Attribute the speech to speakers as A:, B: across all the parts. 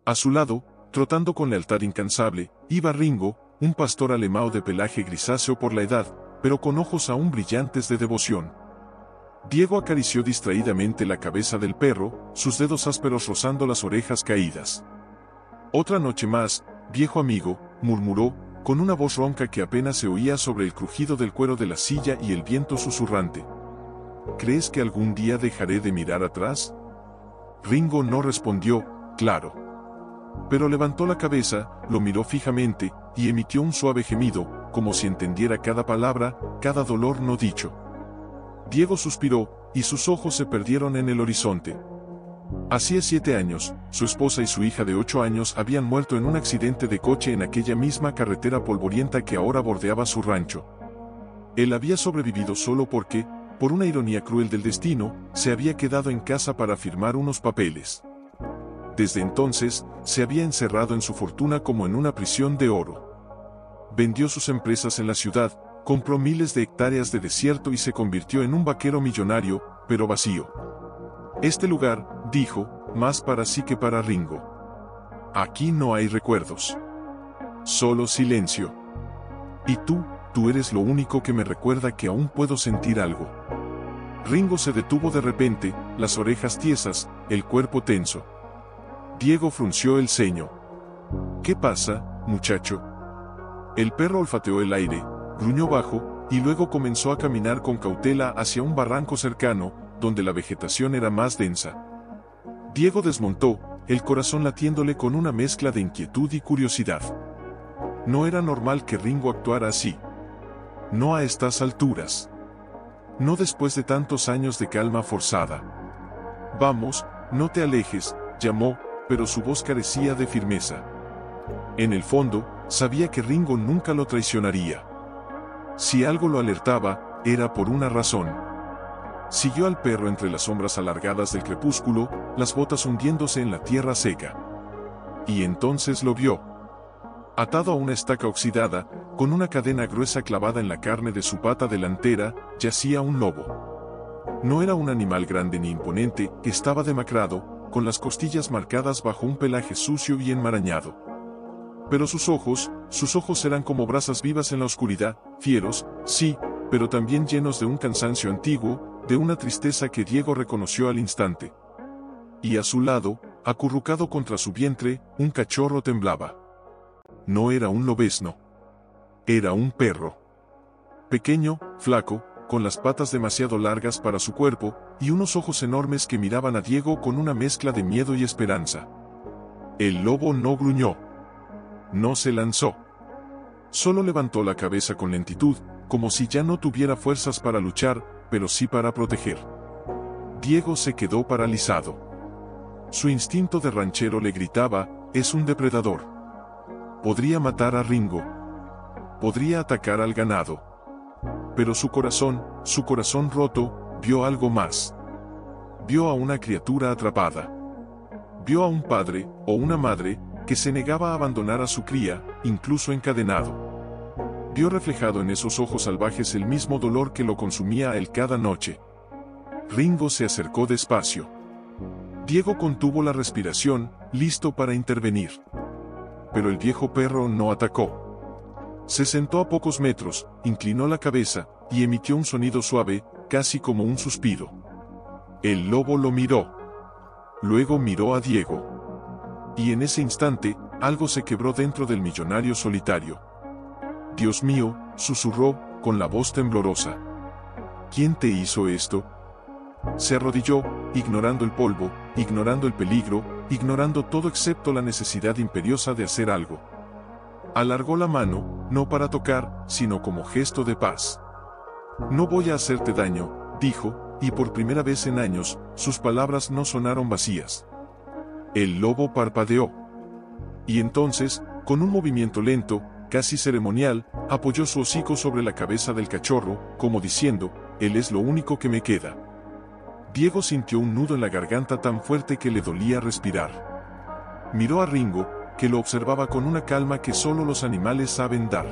A: A su lado, trotando con lealtad incansable, iba Ringo, un pastor alemán de pelaje grisáceo por la edad, pero con ojos aún brillantes de devoción. Diego acarició distraídamente la cabeza del perro, sus dedos ásperos rozando las orejas caídas. «Otra noche más, viejo amigo», murmuró, con una voz ronca que apenas se oía sobre el crujido del cuero de la silla y el viento susurrante. «¿Crees que algún día dejaré de mirar atrás?» Ringo no respondió, claro. Pero levantó la cabeza, lo miró fijamente, y emitió un suave gemido, como si entendiera cada palabra, cada dolor no dicho. Diego suspiró, y sus ojos se perdieron en el horizonte. Hacía 7 años, su esposa y su hija de 8 años habían muerto en un accidente de coche en aquella misma carretera polvorienta que ahora bordeaba su rancho. Él había sobrevivido solo porque, por una ironía cruel del destino, se había quedado en casa para firmar unos papeles. Desde entonces, se había encerrado en su fortuna como en una prisión de oro. Vendió sus empresas en la ciudad, compró miles de hectáreas de desierto y se convirtió en un vaquero millonario, pero vacío. Este lugar, dijo, más para sí que para Ringo. Aquí no hay recuerdos. Solo silencio. Y tú eres lo único que me recuerda que aún puedo sentir algo. Ringo se detuvo de repente, las orejas tiesas, el cuerpo tenso. Diego frunció el ceño. «¿Qué pasa, muchacho?» El perro olfateó el aire, gruñó bajo, y luego comenzó a caminar con cautela hacia un barranco cercano, donde la vegetación era más densa. Diego desmontó, el corazón latiéndole con una mezcla de inquietud y curiosidad. No era normal que Ringo actuara así. No a estas alturas. No después de tantos años de calma forzada. «Vamos, no te alejes», llamó, pero su voz carecía de firmeza. En el fondo, sabía que Ringo nunca lo traicionaría. Si algo lo alertaba, era por una razón. Siguió al perro entre las sombras alargadas del crepúsculo, las botas hundiéndose en la tierra seca. Y entonces lo vio. Atado a una estaca oxidada, con una cadena gruesa clavada en la carne de su pata delantera, yacía un lobo. No era un animal grande ni imponente, estaba demacrado, con las costillas marcadas bajo un pelaje sucio y enmarañado. Pero sus ojos eran como brasas vivas en la oscuridad, fieros, sí, pero también llenos de un cansancio antiguo, de una tristeza que Diego reconoció al instante. Y a su lado, acurrucado contra su vientre, un cachorro temblaba. No era un lobezno. Era un perro. Pequeño, flaco, con las patas demasiado largas para su cuerpo, y unos ojos enormes que miraban a Diego con una mezcla de miedo y esperanza. El lobo no gruñó. No se lanzó. Solo levantó la cabeza con lentitud, como si ya no tuviera fuerzas para luchar, pero sí para proteger. Diego se quedó paralizado. Su instinto de ranchero le gritaba, es un depredador. Podría matar a Ringo. Podría atacar al ganado. Pero su corazón roto, vio algo más. Vio a una criatura atrapada. Vio a un padre, o una madre, que se negaba a abandonar a su cría, incluso encadenado. Vio reflejado en esos ojos salvajes el mismo dolor que lo consumía a él cada noche. Ringo se acercó despacio. Diego contuvo la respiración, listo para intervenir. Pero el viejo perro no atacó. Se sentó a pocos metros, inclinó la cabeza, y emitió un sonido suave, casi como un suspiro. El lobo lo miró. Luego miró a Diego. Y en ese instante, algo se quebró dentro del millonario solitario. «Dios mío», susurró, con la voz temblorosa. «¿Quién te hizo esto?» Se arrodilló, ignorando el polvo, ignorando el peligro, ignorando todo excepto la necesidad imperiosa de hacer algo. Alargó la mano, no para tocar, sino como gesto de paz. «No voy a hacerte daño», dijo, y por primera vez en años, sus palabras no sonaron vacías. El lobo parpadeó. Y entonces, con un movimiento lento, casi ceremonial, apoyó su hocico sobre la cabeza del cachorro, como diciendo, «Él es lo único que me queda». Diego sintió un nudo en la garganta tan fuerte que le dolía respirar. Miró a Ringo, que lo observaba con una calma que solo los animales saben dar.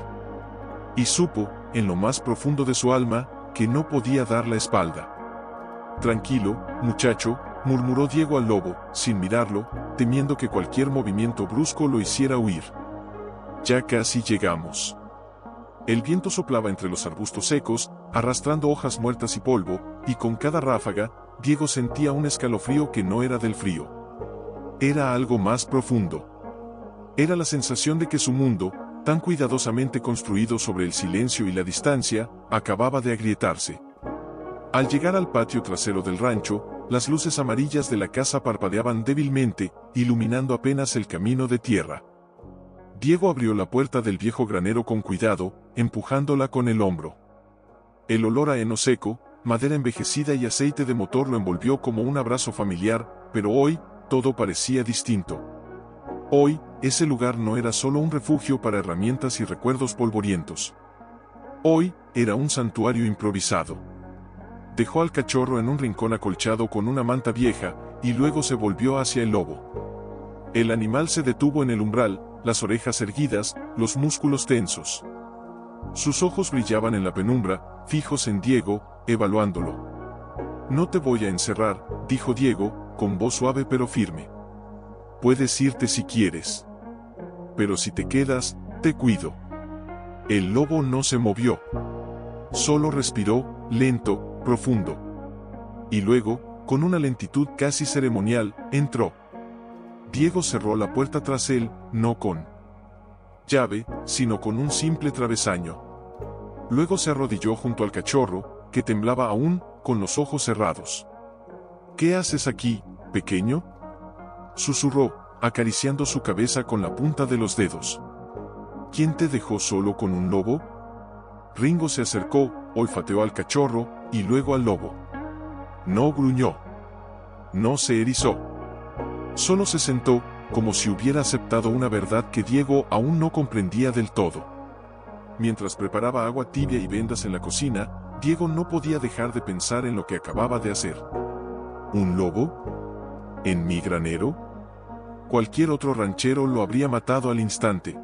A: Y supo, en lo más profundo de su alma, que no podía dar la espalda. «Tranquilo, muchacho», murmuró Diego al lobo, sin mirarlo, temiendo que cualquier movimiento brusco lo hiciera huir. Ya casi llegamos. El viento soplaba entre los arbustos secos, arrastrando hojas muertas y polvo, y con cada ráfaga, Diego sentía un escalofrío que no era del frío. Era algo más profundo. Era la sensación de que su mundo, tan cuidadosamente construido sobre el silencio y la distancia, acababa de agrietarse. Al llegar al patio trasero del rancho, las luces amarillas de la casa parpadeaban débilmente, iluminando apenas el camino de tierra. Diego abrió la puerta del viejo granero con cuidado, empujándola con el hombro. El olor a heno seco, madera envejecida y aceite de motor lo envolvió como un abrazo familiar, pero hoy, todo parecía distinto. Hoy, ese lugar no era solo un refugio para herramientas y recuerdos polvorientos. Hoy, era un santuario improvisado. Dejó al cachorro en un rincón acolchado con una manta vieja, y luego se volvió hacia el lobo. El animal se detuvo en el umbral, las orejas erguidas, los músculos tensos. Sus ojos brillaban en la penumbra, fijos en Diego, evaluándolo. «No te voy a encerrar», dijo Diego, con voz suave pero firme. «Puedes irte si quieres. Pero si te quedas, te cuido». El lobo no se movió. Solo respiró, lento, profundo. Y luego, con una lentitud casi ceremonial, entró. Diego cerró la puerta tras él, no con llave, sino con un simple travesaño. Luego se arrodilló junto al cachorro, que temblaba aún, con los ojos cerrados. «¿Qué haces aquí, pequeño?», susurró, acariciando su cabeza con la punta de los dedos. «¿Quién te dejó solo con un lobo?». Ringo se acercó, olfateó al cachorro, y luego al lobo. No gruñó. No se erizó. Solo se sentó, como si hubiera aceptado una verdad que Diego aún no comprendía del todo. Mientras preparaba agua tibia y vendas en la cocina, Diego no podía dejar de pensar en lo que acababa de hacer. ¿Un lobo? ¿En mi granero? Cualquier otro ranchero lo habría matado al instante.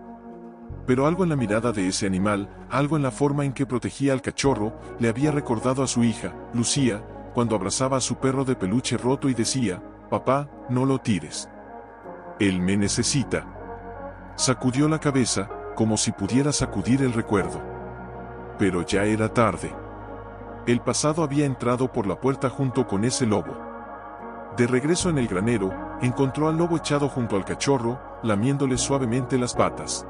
A: Pero algo en la mirada de ese animal, algo en la forma en que protegía al cachorro, le había recordado a su hija, Lucía, cuando abrazaba a su perro de peluche roto y decía: «Papá, no lo tires. Él me necesita». Sacudió la cabeza, como si pudiera sacudir el recuerdo. Pero ya era tarde. El pasado había entrado por la puerta junto con ese lobo. De regreso en el granero, encontró al lobo echado junto al cachorro, lamiéndole suavemente las patas.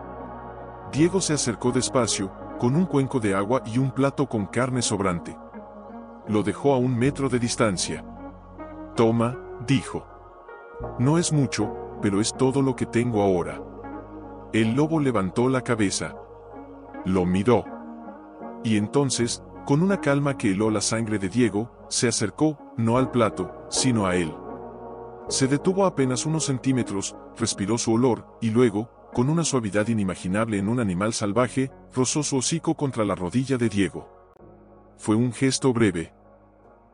A: Diego se acercó despacio, con un cuenco de agua y un plato con carne sobrante. Lo dejó a 1 metro de distancia. «Toma», dijo. «No es mucho, pero es todo lo que tengo ahora». El lobo levantó la cabeza. Lo miró. Y entonces, con una calma que heló la sangre de Diego, se acercó, no al plato, sino a él. Se detuvo apenas unos centímetros, respiró su olor, y luego, con una suavidad inimaginable en un animal salvaje, rozó su hocico contra la rodilla de Diego. Fue un gesto breve,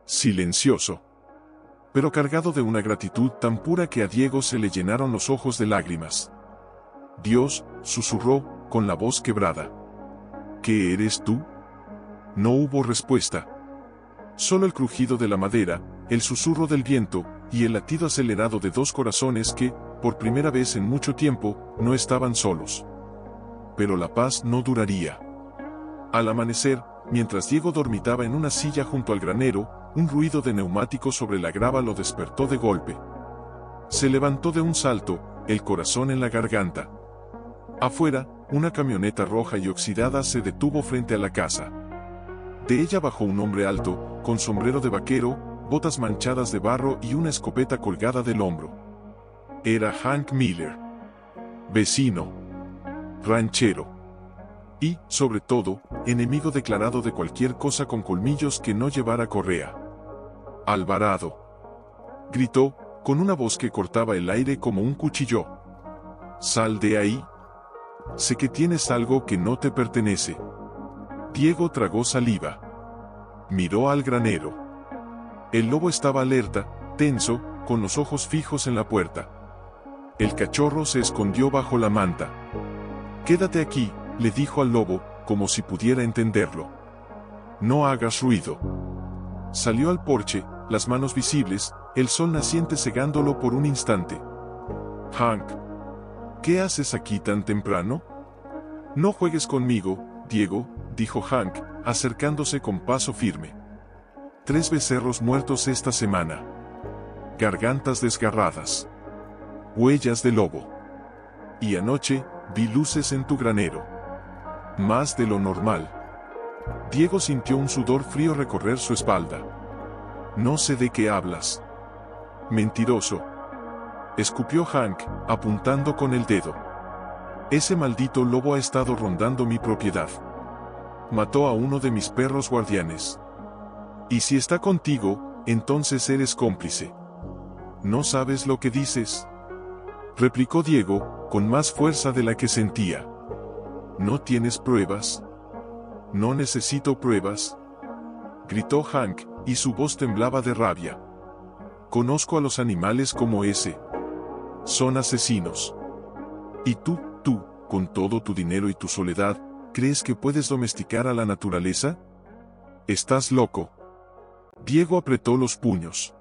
A: silencioso, pero cargado de una gratitud tan pura que a Diego se le llenaron los ojos de lágrimas. «Dios», susurró, con la voz quebrada. «¿Qué eres tú?». No hubo respuesta. Solo el crujido de la madera, el susurro del viento, y el latido acelerado de 2 corazones que, por primera vez en mucho tiempo, no estaban solos. Pero la paz no duraría. Al amanecer, mientras Diego dormitaba en una silla junto al granero, un ruido de neumático sobre la grava lo despertó de golpe. Se levantó de un salto, el corazón en la garganta. Afuera, una camioneta roja y oxidada se detuvo frente a la casa. De ella bajó un hombre alto, con sombrero de vaquero, botas manchadas de barro y una escopeta colgada del hombro. Era Hank Miller. Vecino. Ranchero. Y, sobre todo, enemigo declarado de cualquier cosa con colmillos que no llevara correa. «Alvarado», gritó, con una voz que cortaba el aire como un cuchillo. «Sal de ahí. Sé que tienes algo que no te pertenece». Diego tragó saliva. Miró al granero. El lobo estaba alerta, tenso, con los ojos fijos en la puerta. El cachorro se escondió bajo la manta. «Quédate aquí», le dijo al lobo, como si pudiera entenderlo. «No hagas ruido». Salió al porche, las manos visibles, el sol naciente cegándolo por un instante. Hank, ¿qué haces aquí tan temprano? No juegues conmigo, Diego, dijo Hank, acercándose con paso firme. 3 becerros muertos esta semana. Gargantas desgarradas. Huellas de lobo. Y anoche, vi luces en tu granero. Más de lo normal. Diego sintió un sudor frío recorrer su espalda. No sé de qué hablas. Mentiroso. Escupió Hank, apuntando con el dedo. Ese maldito lobo ha estado rondando mi propiedad. Mató a uno de mis perros guardianes. Y si está contigo, entonces eres cómplice. ¿No sabes lo que dices?, replicó Diego, con más fuerza de la que sentía. ¿No tienes pruebas? No necesito pruebas, gritó Hank, y su voz temblaba de rabia. Conozco a los animales como ese. Son asesinos. Y tú, con todo tu dinero y tu soledad, ¿crees que puedes domesticar a la naturaleza? Estás loco. Diego apretó los puños.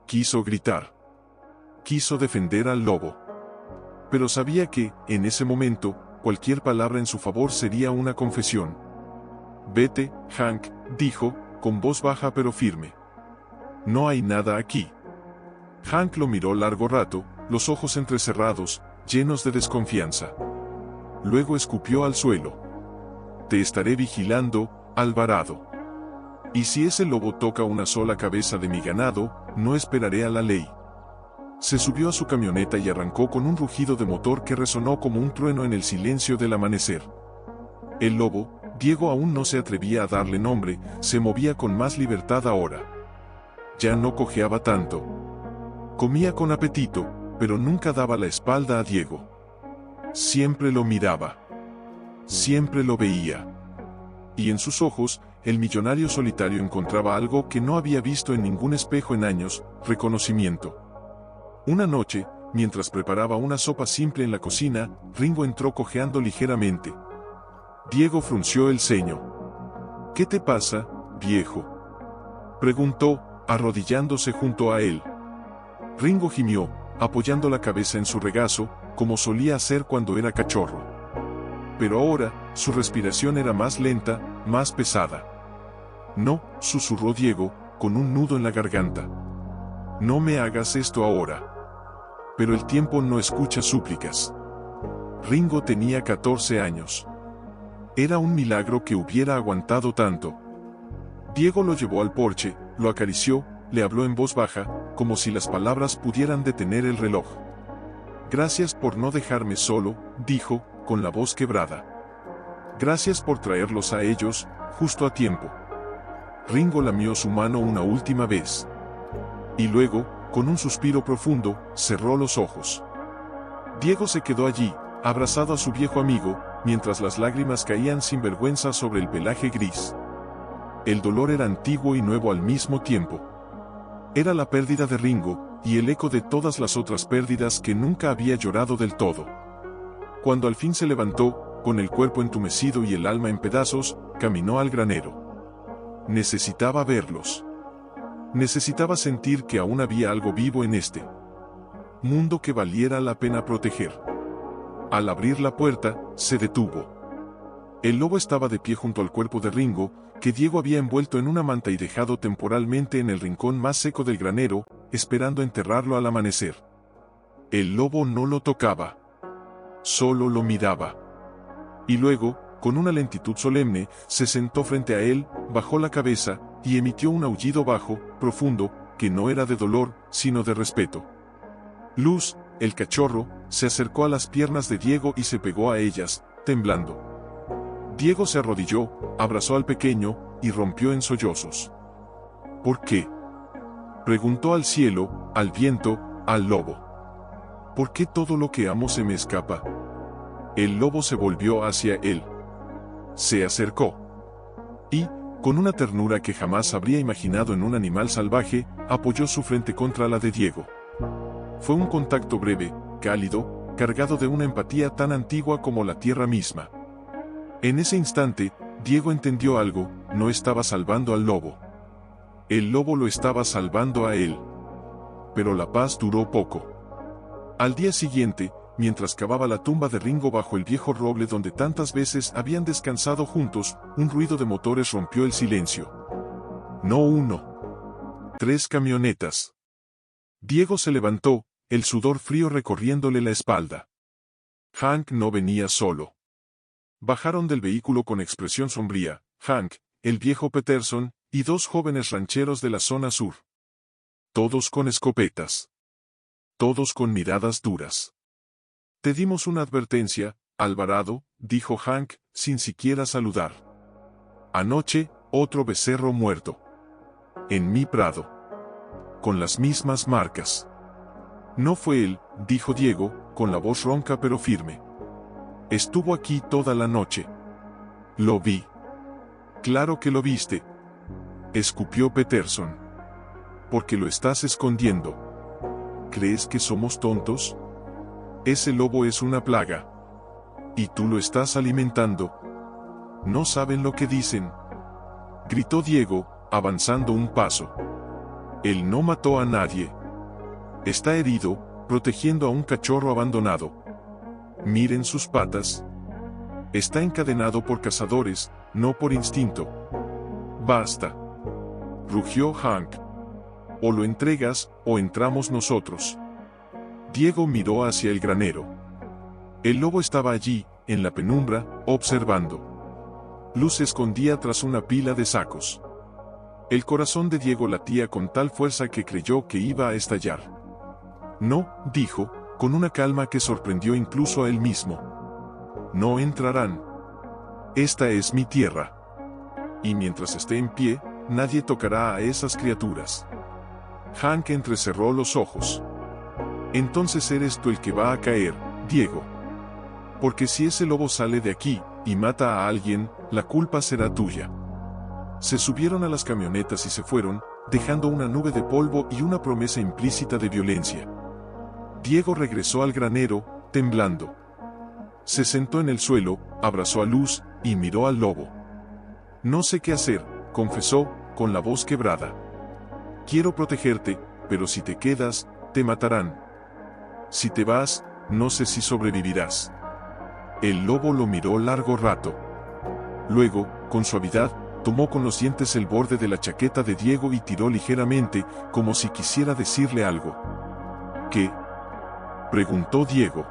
A: Quiso gritar. Quiso defender al lobo. Pero sabía que, en ese momento, cualquier palabra en su favor sería una confesión. Vete, Hank, dijo, con voz baja pero firme. No hay nada aquí. Hank lo miró largo rato, los ojos entrecerrados, llenos de desconfianza. Luego escupió al suelo. Te estaré vigilando, Alvarado. Y si ese lobo toca una sola cabeza de mi ganado, no esperaré a la ley. Se subió a su camioneta y arrancó con un rugido de motor que resonó como un trueno en el silencio del amanecer. El lobo, Diego aún no se atrevía a darle nombre, se movía con más libertad ahora. Ya no cojeaba tanto. Comía con apetito, pero nunca daba la espalda a Diego. Siempre lo miraba. Siempre lo veía. Y en sus ojos, el millonario solitario encontraba algo que no había visto en ningún espejo en años: reconocimiento. Una noche, mientras preparaba una sopa simple en la cocina, Ringo entró cojeando ligeramente. Diego frunció el ceño. ¿Qué te pasa, viejo?, preguntó, arrodillándose junto a él. Ringo gimió, apoyando la cabeza en su regazo, como solía hacer cuando era cachorro. Pero ahora, su respiración era más lenta, más pesada. No, susurró Diego, con un nudo en la garganta. No me hagas esto ahora. Pero el tiempo no escucha súplicas. Ringo tenía 14 años. Era un milagro que hubiera aguantado tanto. Diego lo llevó al porche, lo acarició, le habló en voz baja, como si las palabras pudieran detener el reloj. Gracias por no dejarme solo, dijo, con la voz quebrada. Gracias por traerlos a ellos, justo a tiempo. Ringo lamió su mano una última vez. Y luego, con un suspiro profundo, cerró los ojos. Diego se quedó allí, abrazado a su viejo amigo, mientras las lágrimas caían sin vergüenza sobre el pelaje gris. El dolor era antiguo y nuevo al mismo tiempo. Era la pérdida de Ringo, y el eco de todas las otras pérdidas que nunca había llorado del todo. Cuando al fin se levantó, con el cuerpo entumecido y el alma en pedazos, caminó al granero. Necesitaba verlos. Necesitaba sentir que aún había algo vivo en este mundo que valiera la pena proteger. Al abrir la puerta, se detuvo. El lobo estaba de pie junto al cuerpo de Ringo, que Diego había envuelto en una manta y dejado temporalmente en el rincón más seco del granero, esperando enterrarlo al amanecer. El lobo no lo tocaba. Solo lo miraba. Y luego, con una lentitud solemne, se sentó frente a él, bajó la cabeza, y emitió un aullido bajo, profundo, que no era de dolor, sino de respeto. Luz, el cachorro, se acercó a las piernas de Diego y se pegó a ellas, temblando. Diego se arrodilló, abrazó al pequeño, y rompió en sollozos. ¿Por qué?, preguntó al cielo, al viento, al lobo. ¿Por qué todo lo que amo se me escapa? El lobo se volvió hacia él. Se acercó. Y, con una ternura que jamás habría imaginado en un animal salvaje, apoyó su frente contra la de Diego. Fue un contacto breve, cálido, cargado de una empatía tan antigua como la tierra misma. En ese instante, Diego entendió algo: no estaba salvando al lobo. El lobo lo estaba salvando a él. pero la paz duró poco. Al día siguiente, mientras cavaba la tumba de Ringo bajo el viejo roble donde tantas veces habían descansado juntos, un ruido de motores rompió el silencio. No uno. 3 camionetas. Diego se levantó, el sudor frío recorriéndole la espalda. Hank no venía solo. Bajaron del vehículo con expresión sombría, Hank, el viejo Peterson, y 2 jóvenes rancheros de la zona sur. Todos con escopetas. Todos con miradas duras. Te dimos una advertencia, Alvarado, dijo Hank, sin siquiera saludar. Anoche, otro becerro muerto. En mi prado. Con las mismas marcas. No fue él, dijo Diego, con la voz ronca pero firme. Estuvo aquí toda la noche. Lo vi. Claro que lo viste. Escupió Peterson. Porque lo estás escondiendo. ¿Crees que somos tontos? Ese lobo es una plaga. Y tú lo estás alimentando. No saben lo que dicen. Gritó Diego, avanzando un paso. Él no mató a nadie. Está herido, protegiendo a un cachorro abandonado. Miren sus patas. Está encadenado por cazadores, no por instinto. Basta. Rugió Hank. O lo entregas, o entramos nosotros. Diego miró hacia el granero. El lobo estaba allí, en la penumbra, observando. Luz se escondía tras una pila de sacos. El corazón de Diego latía con tal fuerza que creyó que iba a estallar. No, dijo, con una calma que sorprendió incluso a él mismo. No entrarán. Esta es mi tierra. Y mientras esté en pie, nadie tocará a esas criaturas. Hank entrecerró los ojos. Entonces eres tú el que va a caer, Diego. Porque si ese lobo sale de aquí, y mata a alguien, la culpa será tuya. Se subieron a las camionetas y se fueron, dejando una nube de polvo y una promesa implícita de violencia. Diego regresó al granero, temblando. Se sentó en el suelo, abrazó a Luz, y miró al lobo. No sé qué hacer, confesó, con la voz quebrada. Quiero protegerte, pero si te quedas, te matarán. Si te vas, no sé si sobrevivirás. El lobo lo miró largo rato. Luego, con suavidad, tomó con los dientes el borde de la chaqueta de Diego y tiró ligeramente, como si quisiera decirle algo. ¿Qué? Preguntó Diego.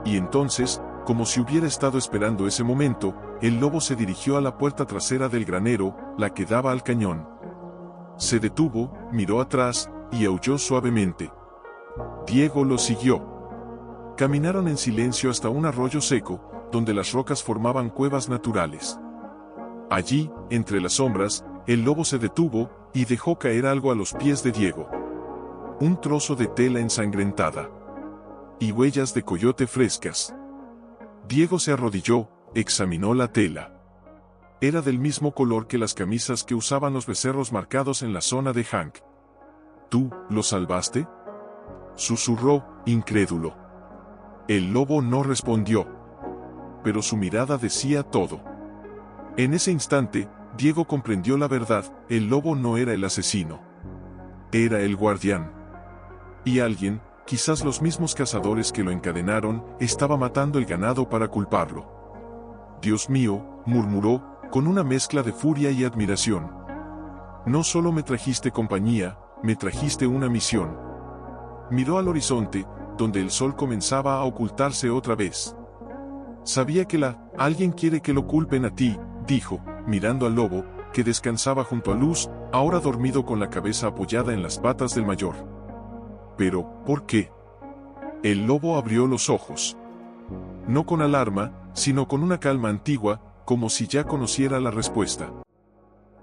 A: Y entonces, como si hubiera estado esperando ese momento, el lobo se dirigió a la puerta trasera del granero, la que daba al cañón. Se detuvo, miró atrás, y aulló suavemente. Diego lo siguió. Caminaron en silencio hasta un arroyo seco, donde las rocas formaban cuevas naturales. Allí, entre las sombras, el lobo se detuvo, y dejó caer algo a los pies de Diego. Un trozo de tela ensangrentada. Y huellas de coyote frescas. Diego se arrodilló, examinó la tela. Era del mismo color que las camisas que usaban los becerros marcados en la zona de Hank. ¿Tú, lo salvaste? Susurró, incrédulo. El lobo no respondió. Pero su mirada decía todo. En ese instante, Diego comprendió la verdad, el lobo no era el asesino. Era el guardián. Y alguien, quizás los mismos cazadores que lo encadenaron, estaba matando el ganado para culparlo. Dios mío, murmuró, con una mezcla de furia y admiración. No solo me trajiste compañía, me trajiste una misión. Miró al horizonte, donde el sol comenzaba a ocultarse otra vez. Sabía que alguien quiere que lo culpen a ti, dijo, mirando al lobo, que descansaba junto a Luz, ahora dormido con la cabeza apoyada en las patas del mayor. Pero, ¿por qué? El lobo abrió los ojos. No con alarma, sino con una calma antigua, como si ya conociera la respuesta.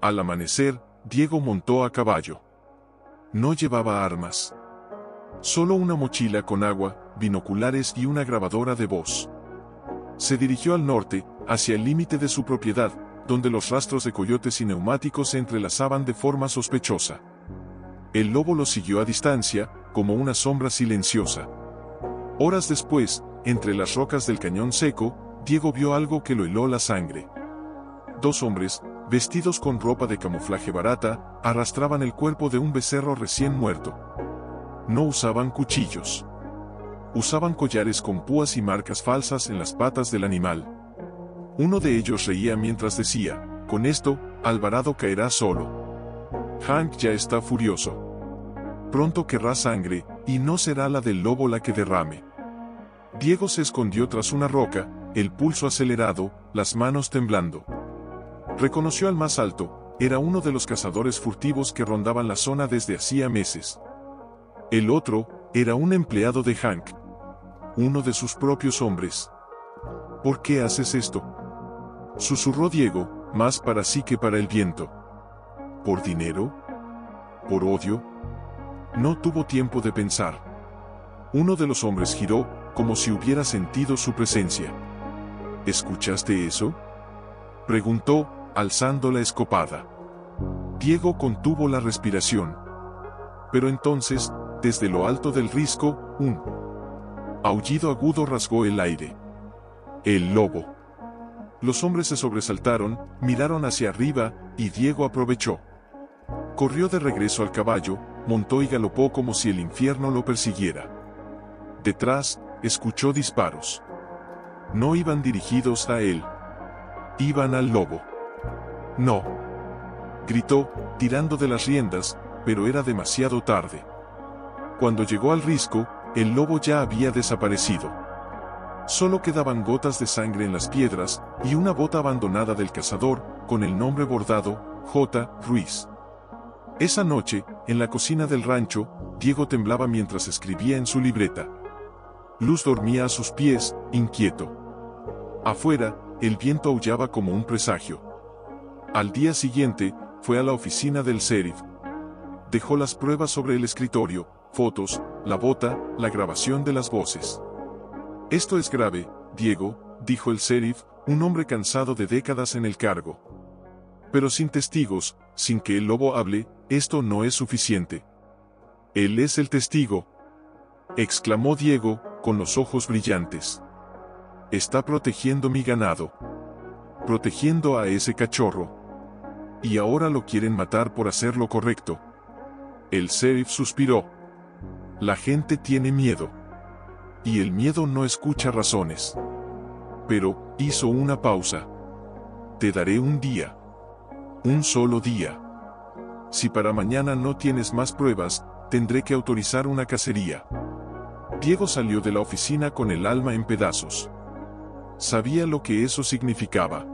A: Al amanecer, Diego montó a caballo. No llevaba armas. Solo una mochila con agua, binoculares y una grabadora de voz. Se dirigió al norte, hacia el límite de su propiedad, donde los rastros de coyotes y neumáticos se entrelazaban de forma sospechosa. El lobo lo siguió a distancia, como una sombra silenciosa. Horas después, entre las rocas del cañón seco, Diego vio algo que lo heló la sangre. 2 hombres, vestidos con ropa de camuflaje barata, arrastraban el cuerpo de un becerro recién muerto. no usaban cuchillos. Usaban collares con púas y marcas falsas en las patas del animal. Uno de ellos reía mientras decía, con esto, Alvarado caerá solo. Hank ya está furioso. Pronto querrá sangre, y no será la del lobo la que derrame. Diego se escondió tras una roca, el pulso acelerado, las manos temblando. Reconoció al más alto, era uno de los cazadores furtivos que rondaban la zona desde hacía meses. El otro, era un empleado de Hank. Uno de sus propios hombres. ¿Por qué haces esto?, susurró Diego, más para sí que para el viento. ¿Por dinero? ¿Por odio? No tuvo tiempo de pensar. Uno de los hombres giró, como si hubiera sentido su presencia. ¿Escuchaste eso?, preguntó, alzando la escopada. Diego contuvo la respiración. Pero entonces, desde lo alto del risco, un aullido agudo rasgó el aire. El lobo. Los hombres se sobresaltaron, miraron hacia arriba, y Diego aprovechó. Corrió de regreso al caballo, montó y galopó como si el infierno lo persiguiera. Detrás, escuchó disparos. No iban dirigidos a él. Iban al lobo. No, gritó, tirando de las riendas, pero era demasiado tarde. Cuando llegó al risco, el lobo ya había desaparecido. Solo quedaban gotas de sangre en las piedras, y una bota abandonada del cazador, con el nombre bordado, J. Ruiz. Esa noche, en la cocina del rancho, Diego temblaba mientras escribía en su libreta. Luz dormía a sus pies, inquieto. Afuera, el viento aullaba como un presagio. Al día siguiente, fue a la oficina del sheriff. Dejó las pruebas sobre el escritorio, fotos, la bota, la grabación de las voces. Esto es grave, Diego, dijo el sheriff, un hombre cansado de décadas en el cargo. Pero sin testigos, sin que el lobo hable, esto no es suficiente. Él es el testigo, exclamó Diego, con los ojos brillantes. Está protegiendo mi ganado. Protegiendo a ese cachorro. Y ahora lo quieren matar por hacer lo correcto. El sheriff suspiró. La gente tiene miedo. Y el miedo no escucha razones. Pero, hizo una pausa. Te daré un día. Un solo día. Si para mañana no tienes más pruebas, tendré que autorizar una cacería. Diego salió de la oficina con el alma en pedazos. Sabía lo que eso significaba.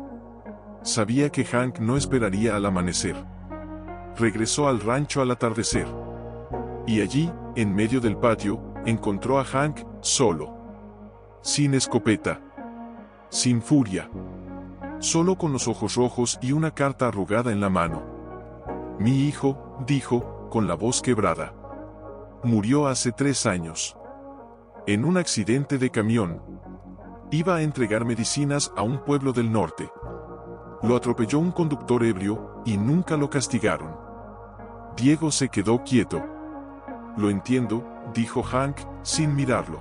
A: Sabía que Hank no esperaría al amanecer. Regresó al rancho al atardecer. Y allí, en medio del patio, encontró a Hank, solo. Sin escopeta. Sin furia. Solo con los ojos rojos y una carta arrugada en la mano. Mi hijo, dijo, con la voz quebrada. Murió hace 3 años. En un accidente de camión. Iba a entregar medicinas a un pueblo del norte. Lo atropelló un conductor ebrio, y nunca lo castigaron. Diego se quedó quieto. Lo entiendo, dijo Hank, sin mirarlo.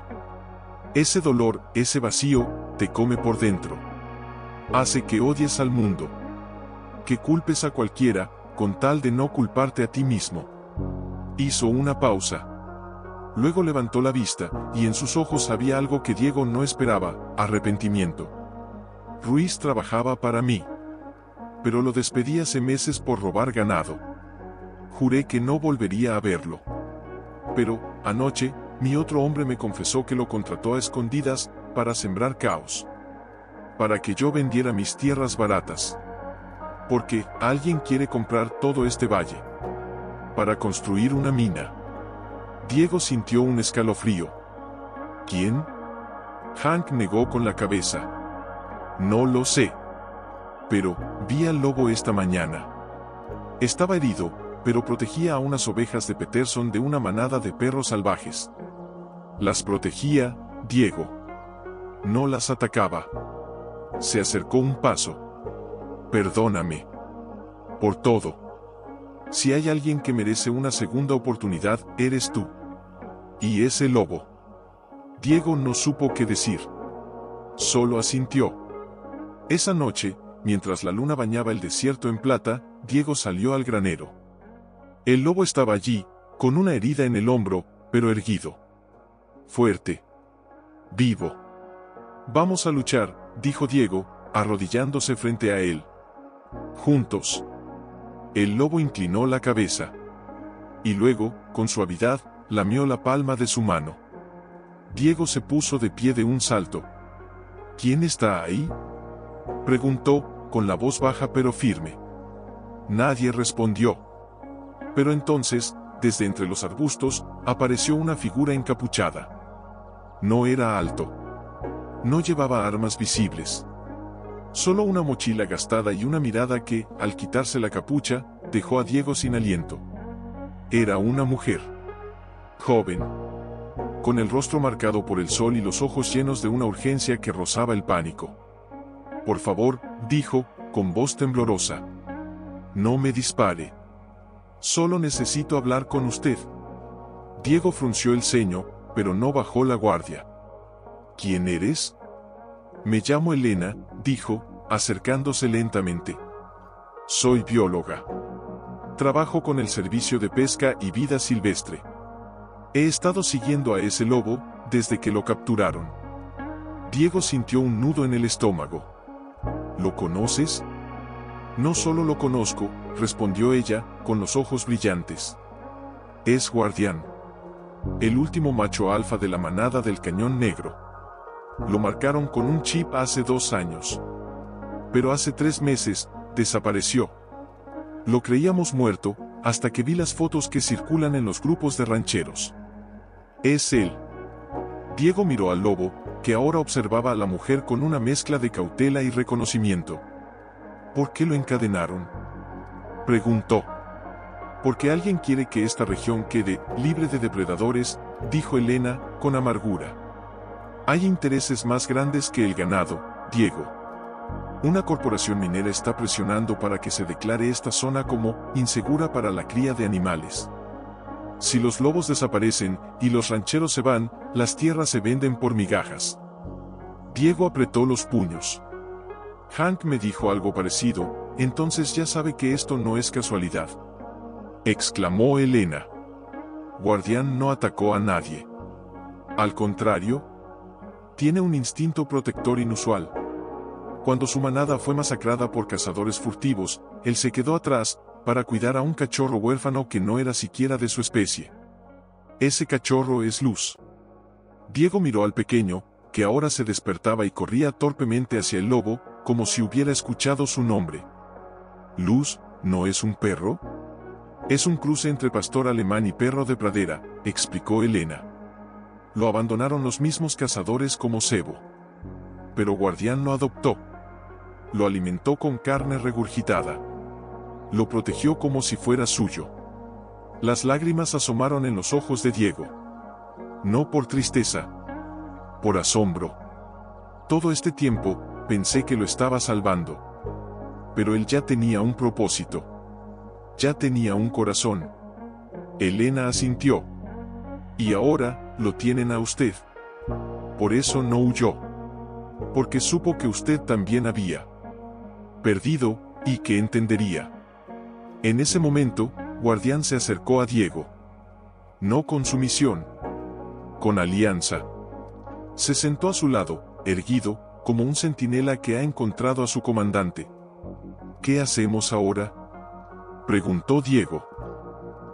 A: Ese dolor, ese vacío, te come por dentro. Hace que odies al mundo. Que culpes a cualquiera, con tal de no culparte a ti mismo. Hizo una pausa. Luego levantó la vista, y en sus ojos había algo que Diego no esperaba, arrepentimiento. Ruiz trabajaba para mí. Pero lo despedí hace meses por robar ganado. Juré que no volvería a verlo. Pero, anoche, mi otro hombre me confesó que lo contrató a escondidas, para sembrar caos. Para que yo vendiera mis tierras baratas. Porque, alguien quiere comprar todo este valle. Para construir una mina. Diego sintió un escalofrío. ¿Quién? Hank negó con la cabeza. No lo sé. Pero, vi al lobo esta mañana. Estaba herido, pero protegía a unas ovejas de Peterson de una manada de perros salvajes. Las protegía, Diego. No las atacaba. Se acercó un paso. Perdóname. Por todo. Si hay alguien que merece una segunda oportunidad, eres tú. Y ese lobo. Diego no supo qué decir. Solo asintió. Esa noche, mientras la luna bañaba el desierto en plata, Diego salió al granero. El lobo estaba allí, con una herida en el hombro, pero erguido. Fuerte. Vivo. Vamos a luchar, dijo Diego, arrodillándose frente a él. Juntos. El lobo inclinó la cabeza. Y luego, con suavidad, lamió la palma de su mano. Diego se puso de pie de un salto. ¿Quién está ahí?, preguntó, con la voz baja pero firme. Nadie respondió. Pero entonces, desde entre los arbustos, apareció una figura encapuchada. No era alto. No llevaba armas visibles. Solo una mochila gastada y una mirada que, al quitarse la capucha, dejó a Diego sin aliento. Era una mujer. Joven. Con el rostro marcado por el sol y los ojos llenos de una urgencia que rozaba el pánico. Por favor, dijo, con voz temblorosa. No me dispare. Solo necesito hablar con usted. Diego frunció el ceño, pero no bajó la guardia. ¿Quién eres? Me llamo Elena, dijo, acercándose lentamente. Soy bióloga. Trabajo con el Servicio de Pesca y Vida Silvestre. He estado siguiendo a ese lobo desde que lo capturaron. Diego sintió un nudo en el estómago. ¿Lo conoces? No solo lo conozco, respondió ella, con los ojos brillantes. Es Guardián. El último macho alfa de la manada del Cañón Negro. Lo marcaron con un chip hace 2 años. Pero hace 3 meses, desapareció. Lo creíamos muerto, hasta que vi las fotos que circulan en los grupos de rancheros. Es él. Diego miró al lobo, que ahora observaba a la mujer con una mezcla de cautela y reconocimiento. ¿Por qué lo encadenaron?, preguntó. Porque alguien quiere que esta región quede libre de depredadores, dijo Elena, con amargura. Hay intereses más grandes que el ganado, Diego. Una corporación minera está presionando para que se declare esta zona como insegura para la cría de animales. Si los lobos desaparecen y los rancheros se van, las tierras se venden por migajas. Diego apretó los puños. Hank me dijo algo parecido, entonces ya sabe que esto no es casualidad. Exclamó Elena. Guardián no atacó a nadie. Al contrario, tiene un instinto protector inusual. Cuando su manada fue masacrada por cazadores furtivos, él se quedó atrás, para cuidar a un cachorro huérfano que no era siquiera de su especie. Ese cachorro es Luz. Diego miró al pequeño, que ahora se despertaba y corría torpemente hacia el lobo, como si hubiera escuchado su nombre. Luz, ¿no es un perro? Es un cruce entre pastor alemán y perro de pradera, explicó Elena. Lo abandonaron los mismos cazadores como cebo. Pero Guardián lo adoptó. Lo alimentó con carne regurgitada. Lo protegió como si fuera suyo. Las lágrimas asomaron en los ojos de Diego. No por tristeza. Por asombro. Todo este tiempo, pensé que lo estaba salvando. Pero él ya tenía un propósito. Ya tenía un corazón. Elena asintió. Y ahora, lo tienen a usted. Por eso no huyó. Porque supo que usted también había perdido, y que entendería. En ese momento, Guardián se acercó a Diego. No con sumisión. Con alianza. Se sentó a su lado, erguido, como un centinela que ha encontrado a su comandante. ¿Qué hacemos ahora?, preguntó Diego.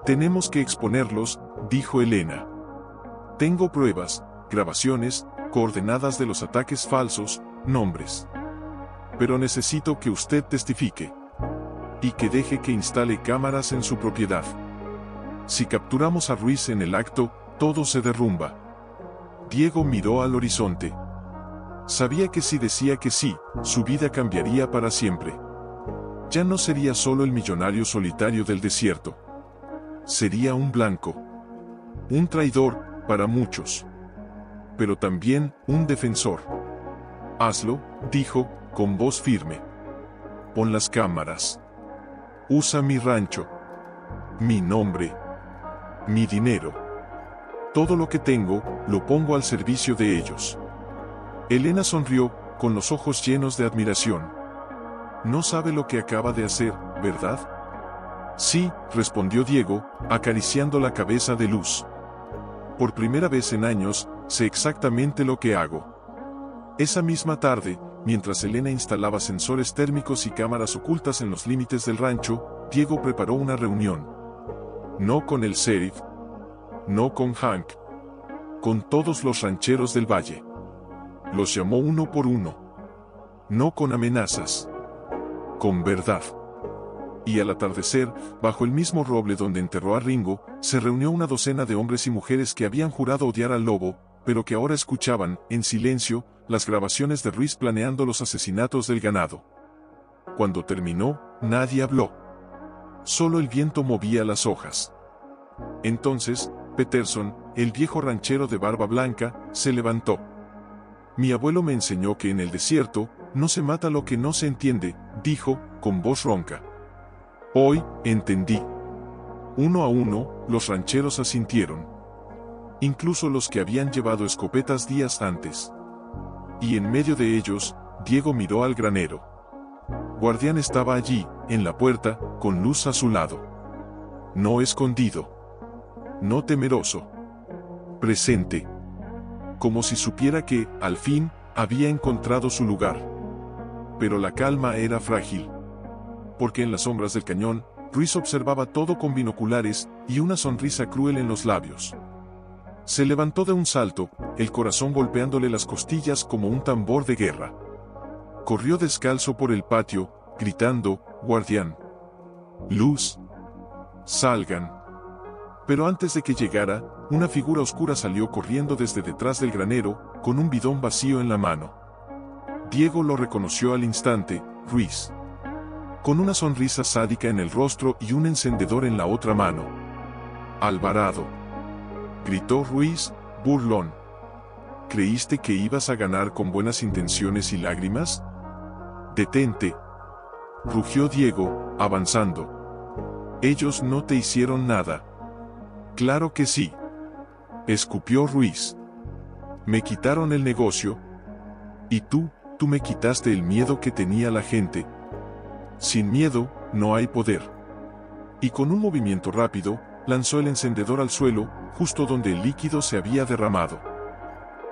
A: Tenemos que exponerlos, dijo Elena. Tengo pruebas, grabaciones, coordenadas de los ataques falsos, nombres. Pero necesito que usted testifique. Y que deje que instale cámaras en su propiedad. Si capturamos a Ruiz en el acto, todo se derrumba. Diego miró al horizonte. Sabía que si decía que sí, su vida cambiaría para siempre. Ya no sería solo el millonario solitario del desierto. Sería un blanco. Un traidor, para muchos. Pero también, un defensor. Hazlo, dijo, con voz firme. Pon las cámaras. Usa mi rancho. Mi nombre. Mi dinero. Todo lo que tengo, lo pongo al servicio de ellos. Elena sonrió, con los ojos llenos de admiración. No sabe lo que acaba de hacer, ¿verdad? Sí, respondió Diego, acariciando la cabeza de Luz. Por primera vez en años, sé exactamente lo que hago. Esa misma tarde, mientras Elena instalaba sensores térmicos y cámaras ocultas en los límites del rancho, Diego preparó una reunión. No con el sheriff, no con Hank, con todos los rancheros del valle. Los llamó uno por uno. No con amenazas, con verdad. Y al atardecer, bajo el mismo roble donde enterró a Ringo, se reunió una docena de hombres y mujeres que habían jurado odiar al lobo, pero que ahora escuchaban, en silencio, las grabaciones de Ruiz planeando los asesinatos del ganado. Cuando terminó, nadie habló. Solo el viento movía las hojas. Entonces, Peterson, el viejo ranchero de barba blanca, se levantó. Mi abuelo me enseñó que en el desierto, no se mata lo que no se entiende, dijo, con voz ronca. Hoy, entendí. Uno a uno, los rancheros asintieron. Incluso los que habían llevado escopetas días antes. Y en medio de ellos, Diego miró al granero. Guardián estaba allí, en la puerta, con luz a su lado. No escondido. No temeroso. Presente. Como si supiera que, al fin, había encontrado su lugar. Pero la calma era frágil. Porque en las sombras del cañón, Ruiz observaba todo con binoculares y una sonrisa cruel en los labios. Se levantó de un salto, el corazón golpeándole las costillas como un tambor de guerra. Corrió descalzo por el patio, gritando, «Guardián! ¡Luz! ¡Salgan!». Pero antes de que llegara, una figura oscura salió corriendo desde detrás del granero, con un bidón vacío en la mano. Diego lo reconoció al instante, Ruiz. Con una sonrisa sádica en el rostro y un encendedor en la otra mano. «Alvarado», gritó Ruiz, burlón. ¿Creíste que ibas a ganar con buenas intenciones y lágrimas? Detente, rugió Diego, avanzando. Ellos no te hicieron nada. Claro que sí, escupió Ruiz. Me quitaron el negocio. Y tú me quitaste el miedo que tenía la gente. Sin miedo, no hay poder. Y con un movimiento rápido, lanzó el encendedor al suelo, justo donde el líquido se había derramado.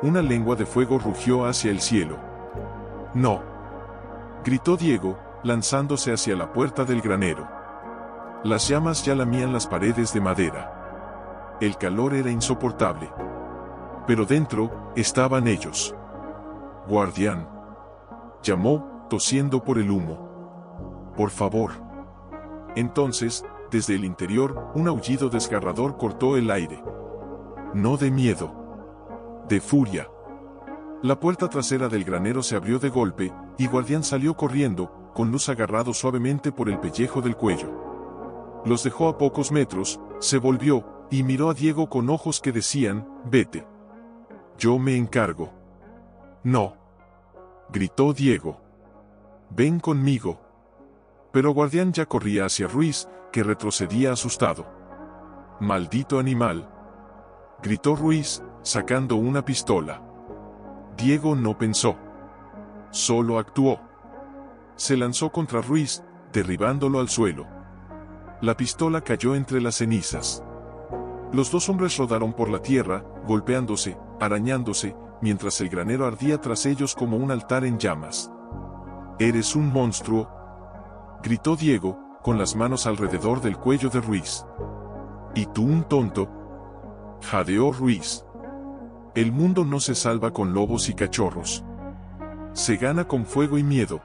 A: Una lengua de fuego rugió hacia el cielo. «No», gritó Diego, lanzándose hacia la puerta del granero. Las llamas ya lamían las paredes de madera. El calor era insoportable. Pero dentro, estaban ellos. «Guardián», llamó, tosiendo por el humo. «Por favor». Entonces, desde el interior, un aullido desgarrador cortó el aire. No de miedo. De furia. La puerta trasera del granero se abrió de golpe, y Guardián salió corriendo, con Luz agarrado suavemente por el pellejo del cuello. Los dejó a pocos metros, se volvió, y miró a Diego con ojos que decían, «Vete. Yo me encargo». «No», gritó Diego. «Ven conmigo». Pero Guardián ya corría hacia Ruiz, que retrocedía asustado. «Maldito animal», gritó Ruiz, sacando una pistola. Diego no pensó. Solo actuó. Se lanzó contra Ruiz, derribándolo al suelo. La pistola cayó entre las cenizas. Los dos hombres rodaron por la tierra, golpeándose, arañándose, mientras el granero ardía tras ellos como un altar en llamas. «Eres un monstruo», gritó Diego, con las manos alrededor del cuello de Ruiz. «Y tú un tonto», jadeó Ruiz. «El mundo no se salva con lobos y cachorros. Se gana con fuego y miedo».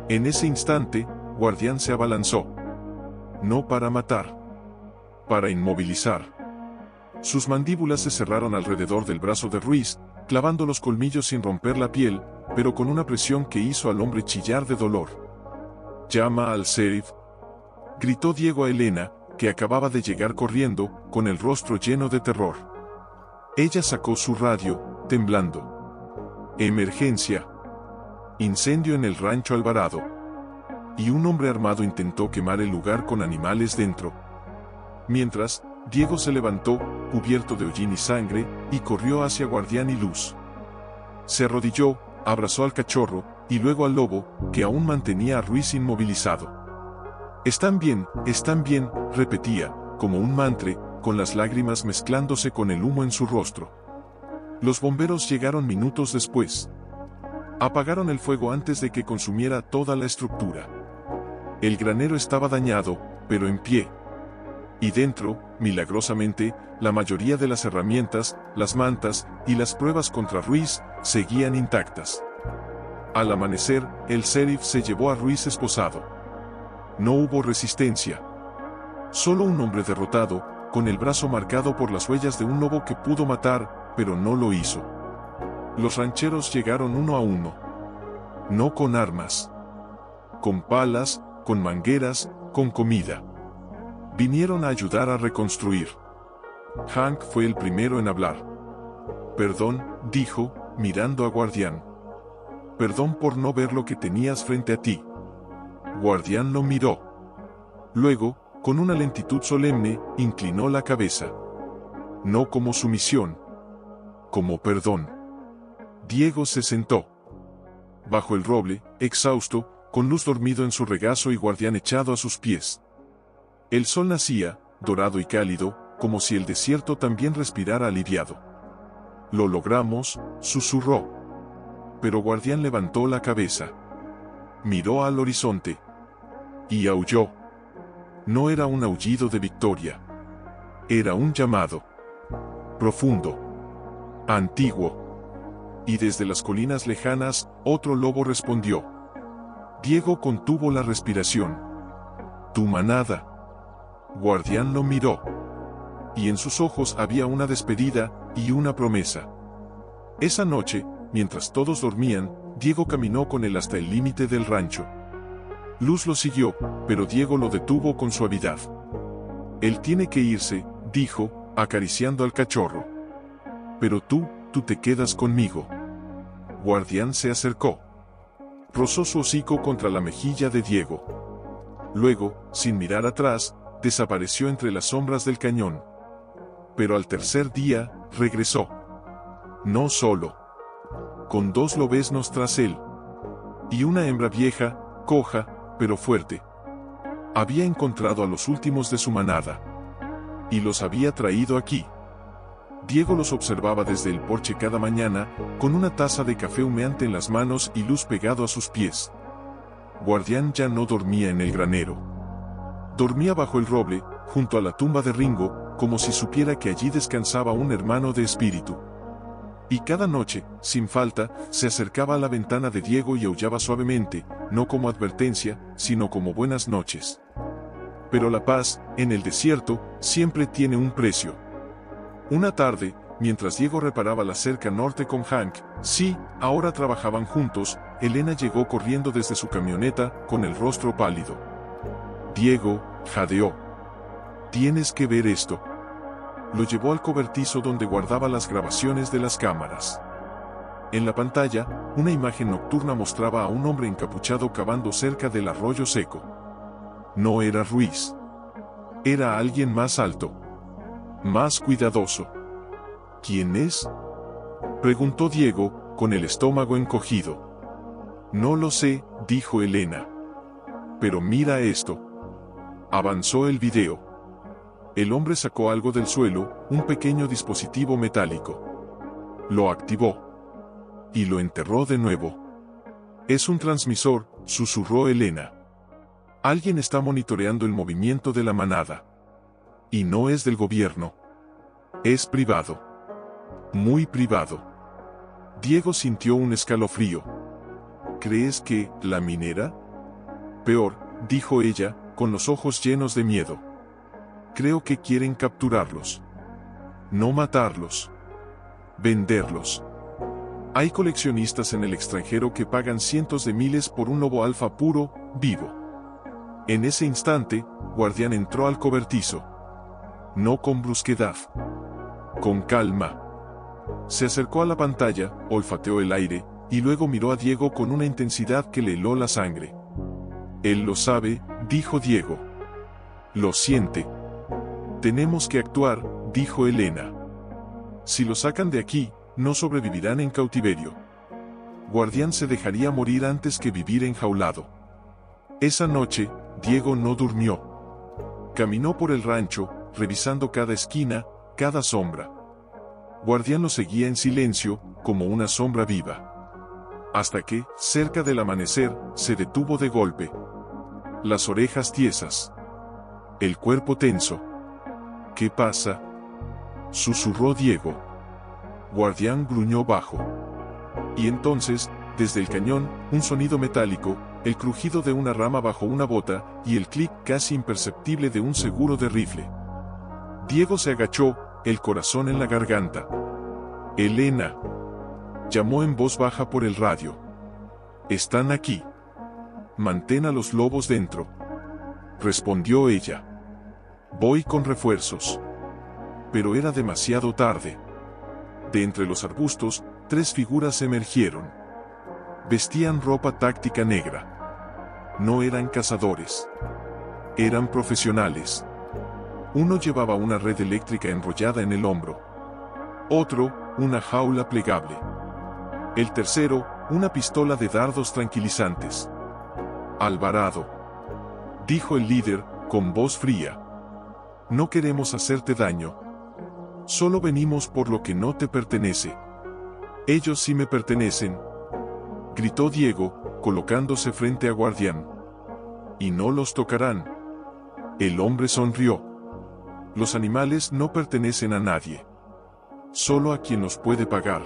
A: En ese instante, Guardián se abalanzó. No para matar. Para inmovilizar. Sus mandíbulas se cerraron alrededor del brazo de Ruiz, clavando los colmillos sin romper la piel, pero con una presión que hizo al hombre chillar de dolor. «Llama al sheriff», gritó Diego a Elena, que acababa de llegar corriendo, con el rostro lleno de terror. Ella sacó su radio, temblando. «Emergencia. Incendio en el rancho Alvarado». Y un hombre armado intentó quemar el lugar con animales dentro. Mientras, Diego se levantó, cubierto de hollín y sangre, y corrió hacia Guardián y Luz. Se arrodilló, abrazó al cachorro, y luego al lobo, que aún mantenía a Ruiz inmovilizado. Están bien», repetía, como un mantra, con las lágrimas mezclándose con el humo en su rostro. Los bomberos llegaron minutos después. Apagaron el fuego antes de que consumiera toda la estructura. El granero estaba dañado, pero en pie. Y dentro, milagrosamente, la mayoría de las herramientas, las mantas y las pruebas contra Ruiz seguían intactas. Al amanecer, el sheriff se llevó a Ruiz esposado. No hubo resistencia. Solo un hombre derrotado, con el brazo marcado por las huellas de un lobo que pudo matar, pero no lo hizo. Los rancheros llegaron uno a uno. No con armas. Con palas, con mangueras, con comida. Vinieron a ayudar a reconstruir. Hank fue el primero en hablar. Perdón, dijo, mirando a Guardián. Perdón por no ver lo que tenías frente a ti. Guardián lo miró. Luego, con una lentitud solemne, inclinó la cabeza. No como sumisión. Como perdón. Diego se sentó. Bajo el roble, exhausto, con Luz dormido en su regazo y Guardián echado a sus pies. El sol nacía, dorado y cálido, como si el desierto también respirara aliviado. Lo logramos, susurró. Pero Guardián levantó la cabeza. Miró al horizonte. Y aulló. No era un aullido de victoria. Era un llamado. Profundo. Antiguo. Y desde las colinas lejanas, otro lobo respondió. Diego contuvo la respiración. Tu manada. Guardián lo miró. Y en sus ojos había una despedida y una promesa. Esa noche, mientras todos dormían, Diego caminó con él hasta el límite del rancho. Luz lo siguió, pero Diego lo detuvo con suavidad. Él tiene que irse, dijo, acariciando al cachorro. Pero tú te quedas conmigo. Guardián se acercó. Rozó su hocico contra la mejilla de Diego. Luego, sin mirar atrás, desapareció entre las sombras del cañón. Pero al tercer día, regresó. No solo. Con 2 lobeznos tras él. Y una hembra vieja, coja, pero fuerte. Había encontrado a los últimos de su manada. Y los había traído aquí. Diego los observaba desde el porche cada mañana, con una taza de café humeante en las manos y Luz pegado a sus pies. Guardián ya no dormía en el granero. Dormía bajo el roble, junto a la tumba de Ringo, como si supiera que allí descansaba un hermano de espíritu. Y cada noche, sin falta, se acercaba a la ventana de Diego y aullaba suavemente, no como advertencia, sino como buenas noches. Pero la paz, en el desierto, siempre tiene un precio. Una tarde, mientras Diego reparaba la cerca norte con Hank, sí, ahora trabajaban juntos, Elena llegó corriendo desde su camioneta, con el rostro pálido. Diego, jadeó. Tienes que ver esto. Lo llevó al cobertizo donde guardaba las grabaciones de las cámaras. En la pantalla, una imagen nocturna mostraba a un hombre encapuchado cavando cerca del arroyo seco. No era Ruiz. Era alguien más alto. Más cuidadoso. ¿Quién es? Preguntó Diego, con el estómago encogido. No lo sé, dijo Elena. Pero mira esto. Avanzó el video. El hombre sacó algo del suelo, un pequeño dispositivo metálico. Lo activó. Y lo enterró de nuevo. Es un transmisor, susurró Elena. Alguien está monitoreando el movimiento de la manada. Y no es del gobierno. Es privado. Muy privado. Diego sintió un escalofrío. ¿Crees que, la minera? Peor, dijo ella, con los ojos llenos de miedo. Creo que quieren capturarlos. No matarlos. Venderlos. Hay coleccionistas en el extranjero que pagan cientos de miles por un lobo alfa puro, vivo. En ese instante, Guardián entró al cobertizo. No con brusquedad. Con calma. Se acercó a la pantalla, olfateó el aire, y luego miró a Diego con una intensidad que le heló la sangre. Él lo sabe, dijo Diego. Lo siente. Tenemos que actuar, dijo Elena. Si lo sacan de aquí, no sobrevivirán en cautiverio. Guardián se dejaría morir antes que vivir enjaulado. Esa noche, Diego no durmió. Caminó por el rancho, revisando cada esquina, cada sombra. Guardián lo seguía en silencio, como una sombra viva. Hasta que, cerca del amanecer, se detuvo de golpe. Las orejas tiesas. El cuerpo tenso. ¿Qué pasa?, susurró Diego. Guardián gruñó bajo. Y entonces, desde el cañón, un sonido metálico, el crujido de una rama bajo una bota, y el clic casi imperceptible de un seguro de rifle. Diego se agachó, el corazón en la garganta. «Elena», llamó en voz baja por el radio. «Están aquí. Mantén a los lobos dentro», respondió ella. «Voy con refuerzos». Pero era demasiado tarde. De entre los arbustos, 3 figuras emergieron. Vestían ropa táctica negra. No eran cazadores. Eran profesionales. Uno llevaba una red eléctrica enrollada en el hombro. Otro, una jaula plegable. El tercero, una pistola de dardos tranquilizantes. «Alvarado», dijo el líder, con voz fría. «No queremos hacerte daño. Solo venimos por lo que no te pertenece». «Ellos sí me pertenecen», gritó Diego, colocándose frente a Guardián. «Y no los tocarán». El hombre sonrió. «Los animales no pertenecen a nadie. Solo a quien los puede pagar».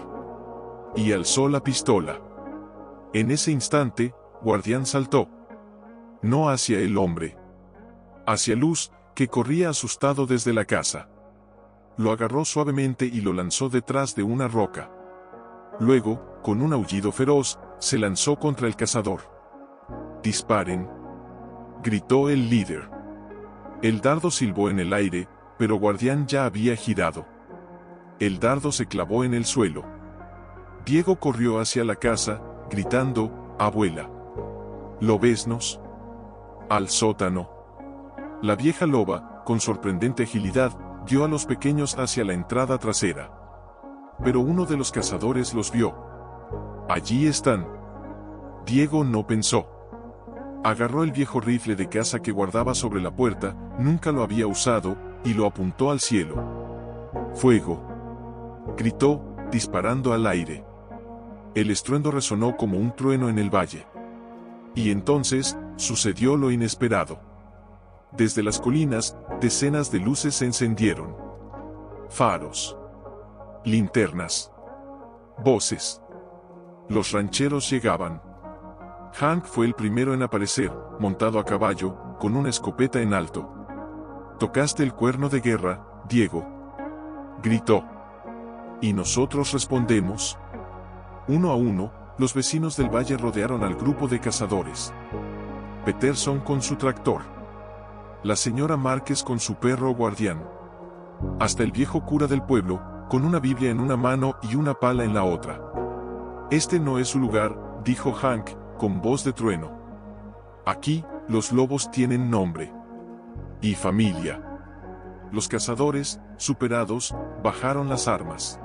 A: Y alzó la pistola. En ese instante, Guardián saltó. No hacia el hombre. Hacia Luz, que corría asustado desde la casa. Lo agarró suavemente y lo lanzó detrás de una roca. Luego, con un aullido feroz, se lanzó contra el cazador. «Disparen», gritó el líder. El dardo silbó en el aire, pero Guardián ya había girado. El dardo se clavó en el suelo. Diego corrió hacia la casa, gritando: «Abuela. ¿Lobeznos?». Al sótano. La vieja loba, con sorprendente agilidad, guió a los pequeños hacia la entrada trasera. Pero uno de los cazadores los vio. «Allí están». Diego no pensó. Agarró el viejo rifle de caza que guardaba sobre la puerta, nunca lo había usado, y lo apuntó al cielo. «¡Fuego!», gritó, disparando al aire. El estruendo resonó como un trueno en el valle. Y entonces, sucedió lo inesperado. Desde las colinas, decenas de luces se encendieron. Faros. Linternas. Voces. Los rancheros llegaban. Hank fue el primero en aparecer, montado a caballo, con una escopeta en alto. «Tocaste el cuerno de guerra, Diego», gritó. «Y nosotros respondemos». Uno a uno, los vecinos del valle rodearon al grupo de cazadores. Peterson con su tractor. La señora Márquez con su perro Guardián. Hasta el viejo cura del pueblo, con una Biblia en una mano y una pala en la otra. «Este no es su lugar», dijo Hank, con voz de trueno. «Aquí, los lobos tienen nombre. Y familia». Los cazadores, superados, bajaron las armas.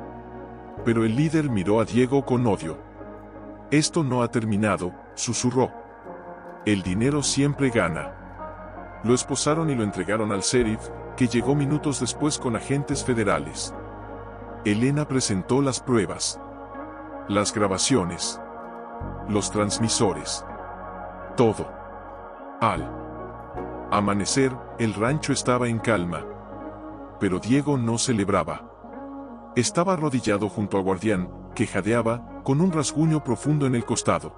A: Pero el líder miró a Diego con odio. «Esto no ha terminado», susurró. «El dinero siempre gana». Lo esposaron y lo entregaron al sheriff, que llegó minutos después con agentes federales. Elena presentó las pruebas. Las grabaciones. Los transmisores. Todo. Al amanecer, el rancho estaba en calma. Pero Diego no celebraba. Estaba arrodillado junto a Guardián, que jadeaba, con un rasguño profundo en el costado.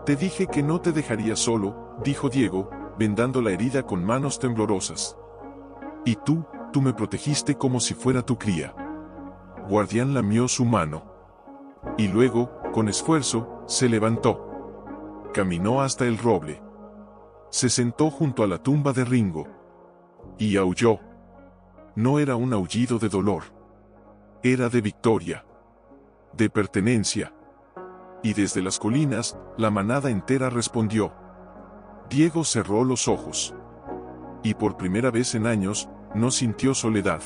A: «Te dije que no te dejaría solo», dijo Diego, vendando la herida con manos temblorosas. «Y tú me protegiste como si fuera tu cría». Guardián lamió su mano. Y luego, con esfuerzo, se levantó. Caminó hasta el roble. Se sentó junto a la tumba de Ringo. Y aulló. No era un aullido de dolor. Era de victoria. De pertenencia. Y desde las colinas, la manada entera respondió. Diego cerró los ojos. Y por primera vez en años, no sintió soledad.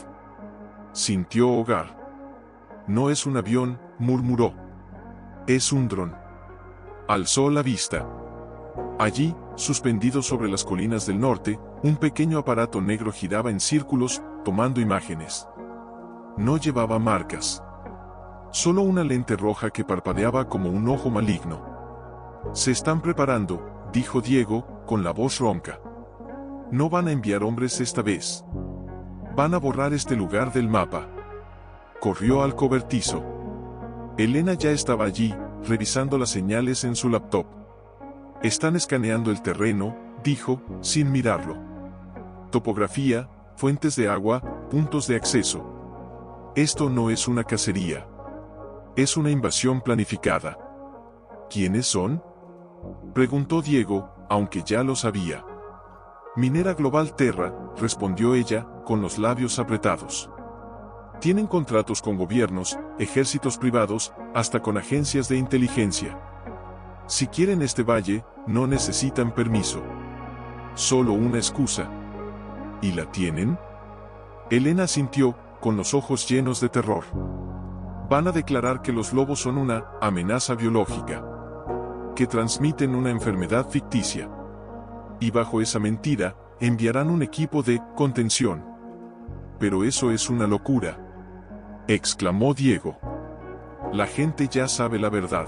A: Sintió hogar. «No es un avión», murmuró. «Es un dron». Alzó la vista. Allí, suspendido sobre las colinas del norte, Un pequeño aparato negro giraba en círculos, tomando imágenes. No llevaba marcas. Solo una lente roja que parpadeaba como un ojo maligno. Se están preparando, dijo Diego, con la voz ronca. No van a enviar hombres esta vez. Van a borrar este lugar del mapa. Corrió al cobertizo. Elena ya estaba allí, revisando las señales en su laptop. Están escaneando el terreno, dijo, sin mirarlo. Topografía, fuentes de agua, puntos de acceso. Esto no es una cacería. Es una invasión planificada. ¿Quiénes son? Preguntó Diego, aunque ya lo sabía. Minera Global Terra, respondió ella, con los labios apretados. Tienen contratos con gobiernos, ejércitos privados, hasta con agencias de inteligencia. Si quieren este valle, no necesitan permiso. Solo una excusa. ¿Y la tienen? Elena asintió, con los ojos llenos de terror. Van a declarar que los lobos son una amenaza biológica. Que transmiten una enfermedad ficticia. Y bajo esa mentira, enviarán un equipo de contención. Pero eso es una locura, exclamó Diego. La gente ya sabe la verdad.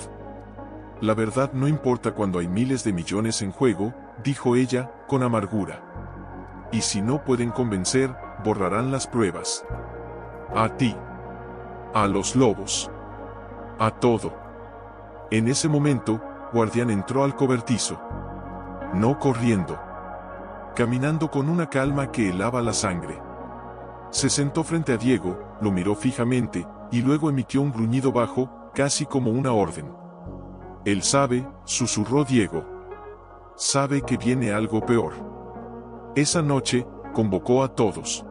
A: La verdad no importa cuando hay miles de millones en juego, dijo ella, con amargura. Y si no pueden convencer, borrarán las pruebas. A ti. A los lobos. A todo. En ese momento, Guardián entró al cobertizo. No corriendo. Caminando con una calma que helaba la sangre. Se sentó frente a Diego, lo miró fijamente, y luego emitió un gruñido bajo, casi como una orden. Él sabe, susurró Diego. Sabe que viene algo peor. Esa noche, convocó a todos.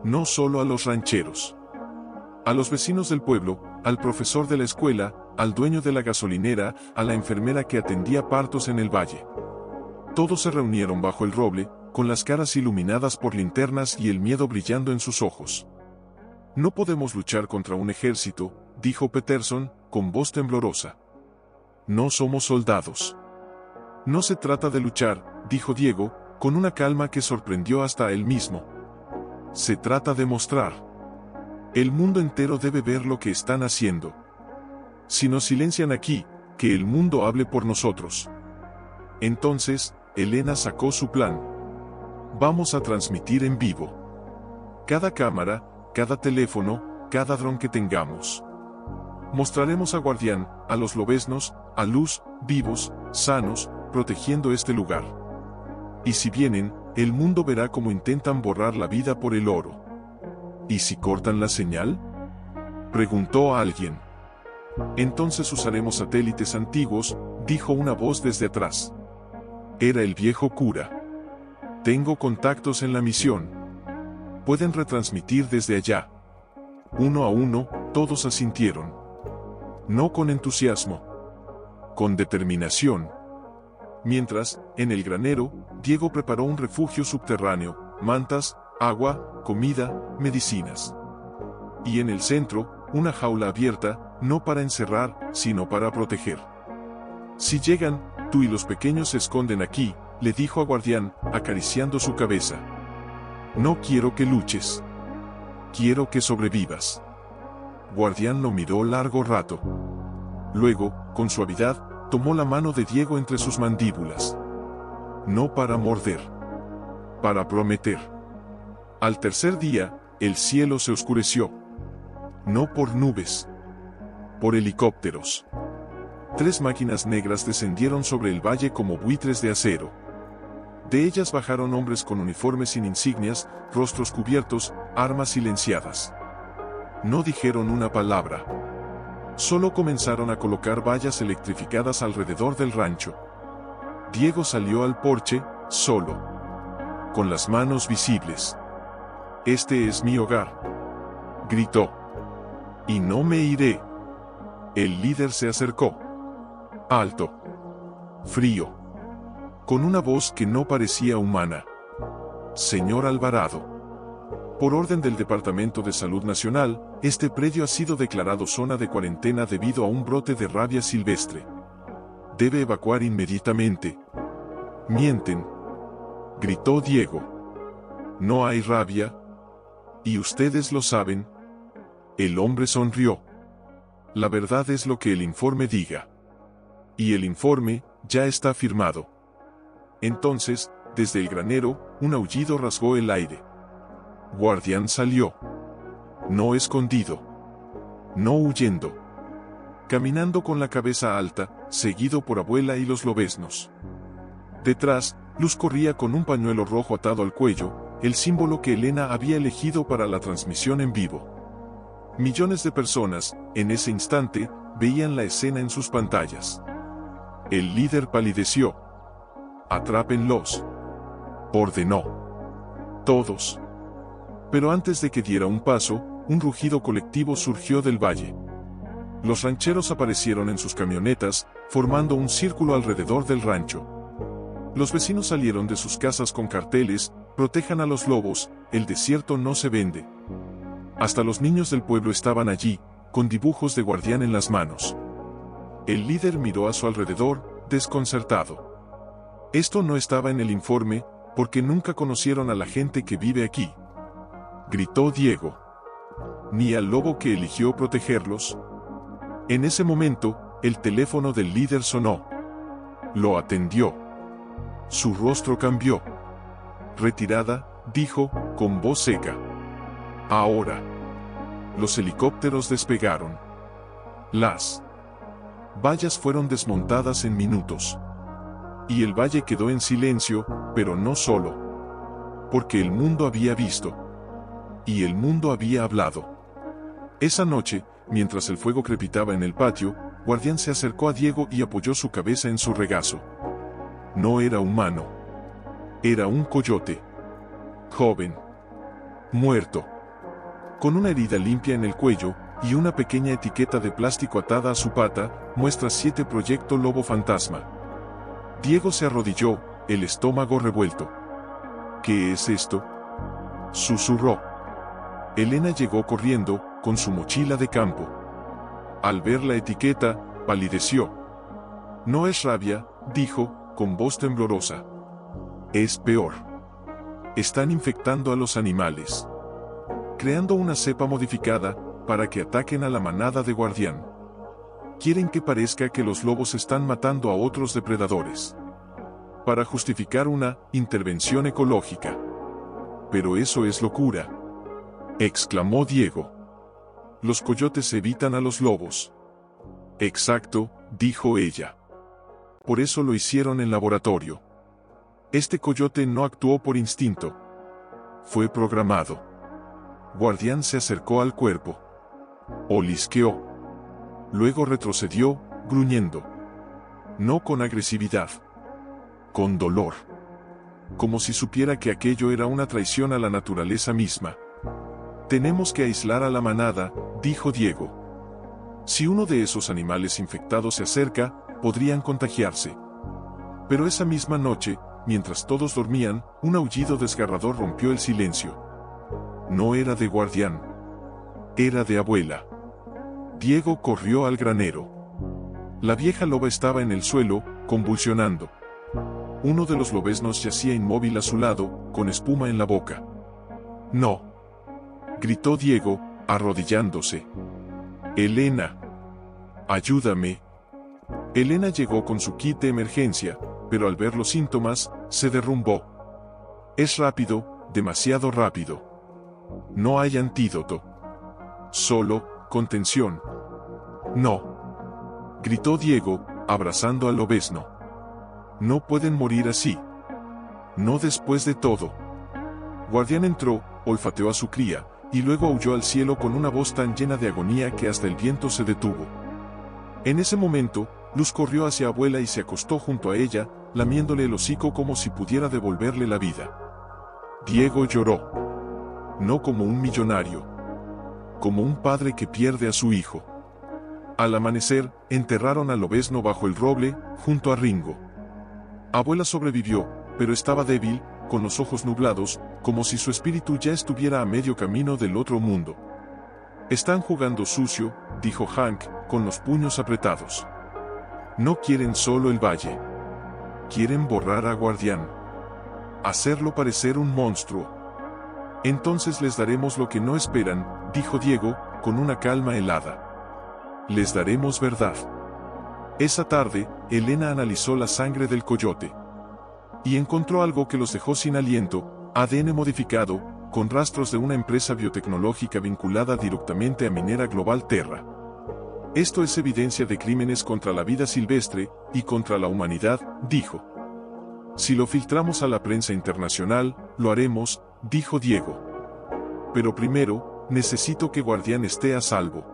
A: No solo a los rancheros. A los vecinos del pueblo, al profesor de la escuela, al dueño de la gasolinera, a la enfermera que atendía partos en el valle. Todos se reunieron bajo el roble, con las caras iluminadas por linternas y el miedo brillando en sus ojos. No podemos luchar contra un ejército, dijo Peterson, con voz temblorosa. No somos soldados. No se trata de luchar, dijo Diego, con una calma que sorprendió hasta a él mismo. Se trata de mostrar. El mundo entero debe ver lo que están haciendo. Si nos silencian aquí, que el mundo hable por nosotros. Entonces, Elena sacó su plan. Vamos a transmitir en vivo. Cada cámara, cada teléfono, cada dron que tengamos. Mostraremos a Guardián, a los lobeznos, a Luz, vivos, sanos, protegiendo este lugar. Y si vienen, el mundo verá cómo intentan borrar la vida por el oro. ¿Y si cortan la señal? Preguntó a alguien. Entonces usaremos satélites antiguos, dijo una voz desde atrás. Era el viejo cura. Tengo contactos en la misión. Pueden retransmitir desde allá. Uno a uno, todos asintieron. No con entusiasmo. Con determinación. Mientras, en el granero, Diego preparó un refugio subterráneo, mantas, agua, comida, medicinas. Y en el centro, una jaula abierta, no para encerrar, sino para proteger. Si llegan, tú y los pequeños se esconden aquí, le dijo a Guardián, acariciando su cabeza. No quiero que luches. Quiero que sobrevivas. Guardián lo miró largo rato. Luego, con suavidad, tomó la mano de Diego entre sus mandíbulas. No para morder. Para prometer. Al tercer día, el cielo se oscureció. No por nubes. Por helicópteros. 3 máquinas negras descendieron sobre el valle como buitres de acero. De ellas bajaron hombres con uniformes sin insignias, rostros cubiertos, armas silenciadas. No dijeron una palabra. Solo comenzaron a colocar vallas electrificadas alrededor del rancho. Diego salió al porche, solo. Con las manos visibles. Este es mi hogar. Gritó. Y no me iré. El líder se acercó. Alto. Frío. Con una voz que no parecía humana. Señor Alvarado. Por orden del Departamento de Salud Nacional, este predio ha sido declarado zona de cuarentena debido a un brote de rabia silvestre. Debe evacuar inmediatamente. Mienten. gritó Diego. No hay rabia. Y ustedes lo saben. El hombre sonrió. La verdad es lo que el informe diga. Y el informe ya está firmado. Entonces, desde el granero, un aullido rasgó el aire. Guardián salió. No escondido. No huyendo. Caminando con la cabeza alta, seguido por abuela y los lobeznos. Detrás, Luz corría con un pañuelo rojo atado al cuello, el símbolo que Elena había elegido para la transmisión en vivo. Millones de personas, en ese instante, veían la escena en sus pantallas. El líder palideció. Atrápenlos. Ordenó. Todos. Pero antes de que diera un paso, un rugido colectivo surgió del valle. Los rancheros aparecieron en sus camionetas, formando un círculo alrededor del rancho. Los vecinos salieron de sus casas con carteles: protejan a los lobos, el desierto no se vende. Hasta los niños del pueblo estaban allí, con dibujos de Guardián en las manos. El líder miró a su alrededor, desconcertado. Esto no estaba en el informe, porque nunca conocieron a la gente que vive aquí. Gritó Diego. Ni al lobo que eligió protegerlos. En ese momento, el teléfono del líder sonó. Lo atendió. Su rostro cambió. Retirada, dijo, con voz seca. Ahora. Los helicópteros despegaron. Las vallas fueron desmontadas en minutos. Y el valle quedó en silencio, pero no solo. Porque el mundo había visto. Y el mundo había hablado. Esa noche, mientras el fuego crepitaba en el patio, Guardián se acercó a Diego y apoyó su cabeza en su regazo. No era humano. Era un coyote. Joven. Muerto. Con una herida limpia en el cuello, y una pequeña etiqueta de plástico atada a su pata, muestra 7 Proyecto Lobo Fantasma. Diego se arrodilló, el estómago revuelto. ¿Qué es esto?, susurró. Elena llegó corriendo, con su mochila de campo. Al ver la etiqueta, palideció. No es rabia, dijo, con voz temblorosa. Es peor. Están infectando a los animales. Creando una cepa modificada, para que ataquen a la manada de Guardián. Quieren que parezca que los lobos están matando a otros depredadores. Para justificar una intervención ecológica. Pero eso es locura, exclamó Diego. Los coyotes evitan a los lobos. Exacto, dijo ella. Por eso lo hicieron en laboratorio. Este coyote no actuó por instinto. Fue programado. Guardián se acercó al cuerpo. Olisqueó. Luego retrocedió, gruñendo. No con agresividad. Con dolor. Como si supiera que aquello era una traición a la naturaleza misma. Tenemos que aislar a la manada, dijo Diego. Si uno de esos animales infectados se acerca, podrían contagiarse. Pero esa misma noche, mientras todos dormían, un aullido desgarrador rompió el silencio. No era de Guardián. Era de abuela. Diego corrió al granero. La vieja loba estaba en el suelo, convulsionando. Uno de los lobeznos yacía inmóvil a su lado, con espuma en la boca. No, gritó Diego, arrodillándose. Elena. Ayúdame. Elena llegó con su kit de emergencia, pero al ver los síntomas, se derrumbó. Es rápido, demasiado rápido. No hay antídoto. Solo, contención. No. Gritó Diego, abrazando al lobezno. No pueden morir así. No después de todo. Guardián entró, olfateó a su cría, y luego aulló al cielo con una voz tan llena de agonía que hasta el viento se detuvo. En ese momento, Luz corrió hacia abuela y se acostó junto a ella, lamiéndole el hocico como si pudiera devolverle la vida. Diego lloró. No como un millonario. Como un padre que pierde a su hijo. Al amanecer, enterraron al lobezno bajo el roble, junto a Ringo. Abuela sobrevivió, pero estaba débil, con los ojos nublados, como si su espíritu ya estuviera a medio camino del otro mundo. Están jugando sucio, dijo Hank, con los puños apretados. No quieren solo el valle. Quieren borrar a Guardián. hacerlo parecer un monstruo. Entonces les daremos lo que no esperan, dijo Diego, con una calma helada. Les daremos verdad. Esa tarde, Elena analizó la sangre del coyote. Y encontró algo que los dejó sin aliento: ADN modificado, con rastros de una empresa biotecnológica vinculada directamente a Minera Global Terra. Esto es evidencia de crímenes contra la vida silvestre y contra la humanidad, dijo. Si lo filtramos a la prensa internacional, lo haremos, dijo Diego. Pero primero, necesito que Guardián esté a salvo.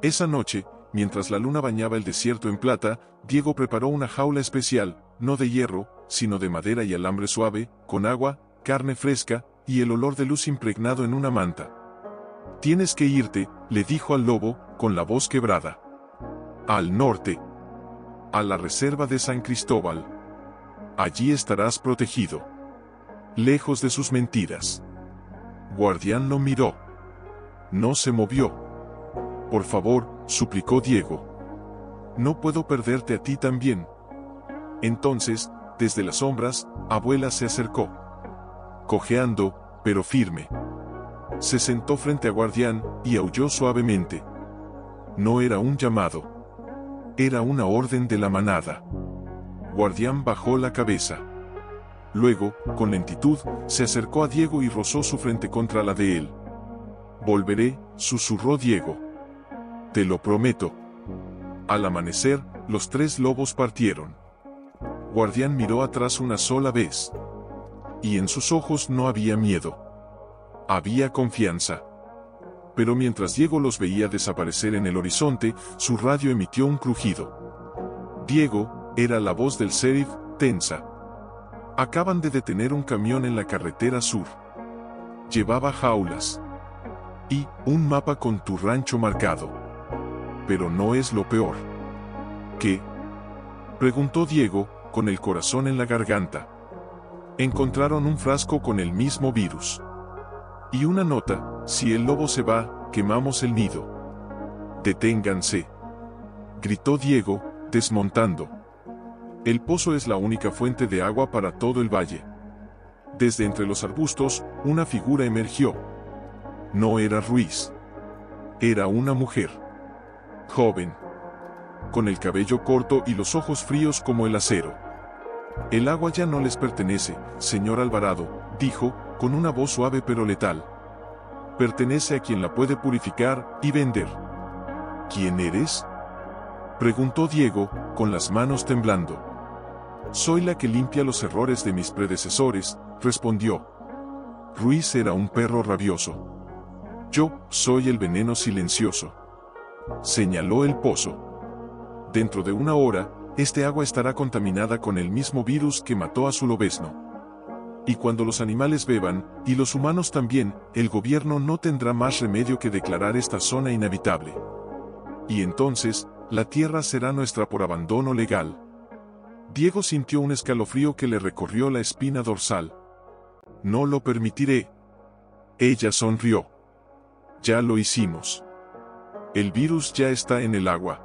A: Esa noche, mientras la luna bañaba el desierto en plata, Diego preparó una jaula especial, no de hierro, sino de madera y alambre suave, con agua, carne fresca, y el olor de luz impregnado en una manta. Tienes que irte, le dijo al lobo, con la voz quebrada. Al norte. A la reserva de San Cristóbal. Allí estarás protegido. Lejos de sus mentiras. Guardián lo miró. No se movió. Por favor, suplicó Diego. No puedo perderte a ti también. Entonces, desde las sombras, Abuela se acercó. Cojeando, pero firme. Se sentó frente a Guardián y aulló suavemente. No era un llamado. Era una orden de la manada. Guardián bajó la cabeza. Luego, con lentitud, se acercó a Diego y rozó su frente contra la de él. Volveré, susurró Diego. Te lo prometo. Al amanecer, los tres lobos partieron. Guardián miró atrás una sola vez. Y en sus ojos no había miedo. Había confianza. Pero mientras Diego los veía desaparecer en el horizonte, su radio emitió un crujido. Diego, era la voz del sheriff, tensa. Acaban de detener un camión en la carretera sur. Llevaba jaulas. Y un mapa con tu rancho marcado. Pero no es lo peor. ¿Qué? Preguntó Diego, con el corazón en la garganta. Encontraron un frasco con el mismo virus. Y una nota: si el lobo se va, quemamos el nido. Deténganse. Gritó Diego, desmontando. El pozo es la única fuente de agua para todo el valle. Desde entre los arbustos, una figura emergió. No era Ruiz. Era una mujer. Joven. Con el cabello corto y los ojos fríos como el acero. El agua ya no les pertenece, señor Alvarado, dijo, con una voz suave pero letal. Pertenece a quien la puede purificar y vender. ¿Quién eres? Preguntó Diego, con las manos temblando. Soy la que limpia los errores de mis predecesores, respondió. Ruiz era un perro rabioso. Yo soy el veneno silencioso. Señaló el pozo. Dentro de una hora, este agua estará contaminada con el mismo virus que mató a su lobezno. Y cuando los animales beban, y los humanos también, el gobierno no tendrá más remedio que declarar esta zona inhabitable. Y entonces, la tierra será nuestra por abandono legal. Diego sintió un escalofrío que le recorrió la espina dorsal. No lo permitiré. Ella sonrió. Ya lo hicimos. El virus ya está en el agua.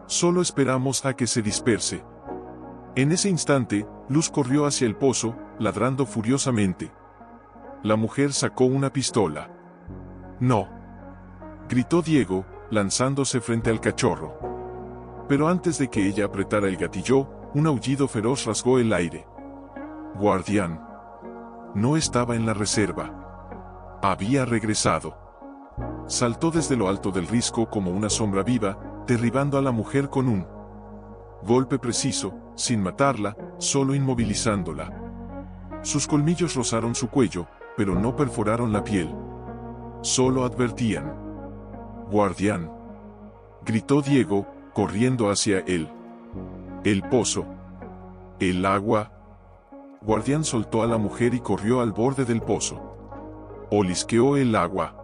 A: Solo esperamos a que se disperse. En ese instante, Luz corrió hacia el pozo, ladrando furiosamente. La mujer sacó una pistola. No. Gritó Diego, lanzándose frente al cachorro. Pero antes de que ella apretara el gatillo, un aullido feroz rasgó el aire. Guardián. No estaba en la reserva. Había regresado. Saltó desde lo alto del risco como una sombra viva, derribando a la mujer con un golpe preciso, sin matarla, solo inmovilizándola. Sus colmillos rozaron su cuello, pero no perforaron la piel. Solo advertían. Guardián. Gritó Diego, corriendo hacia él. El pozo. El agua. Guardián soltó a la mujer y corrió al borde del pozo. Olisqueó el agua.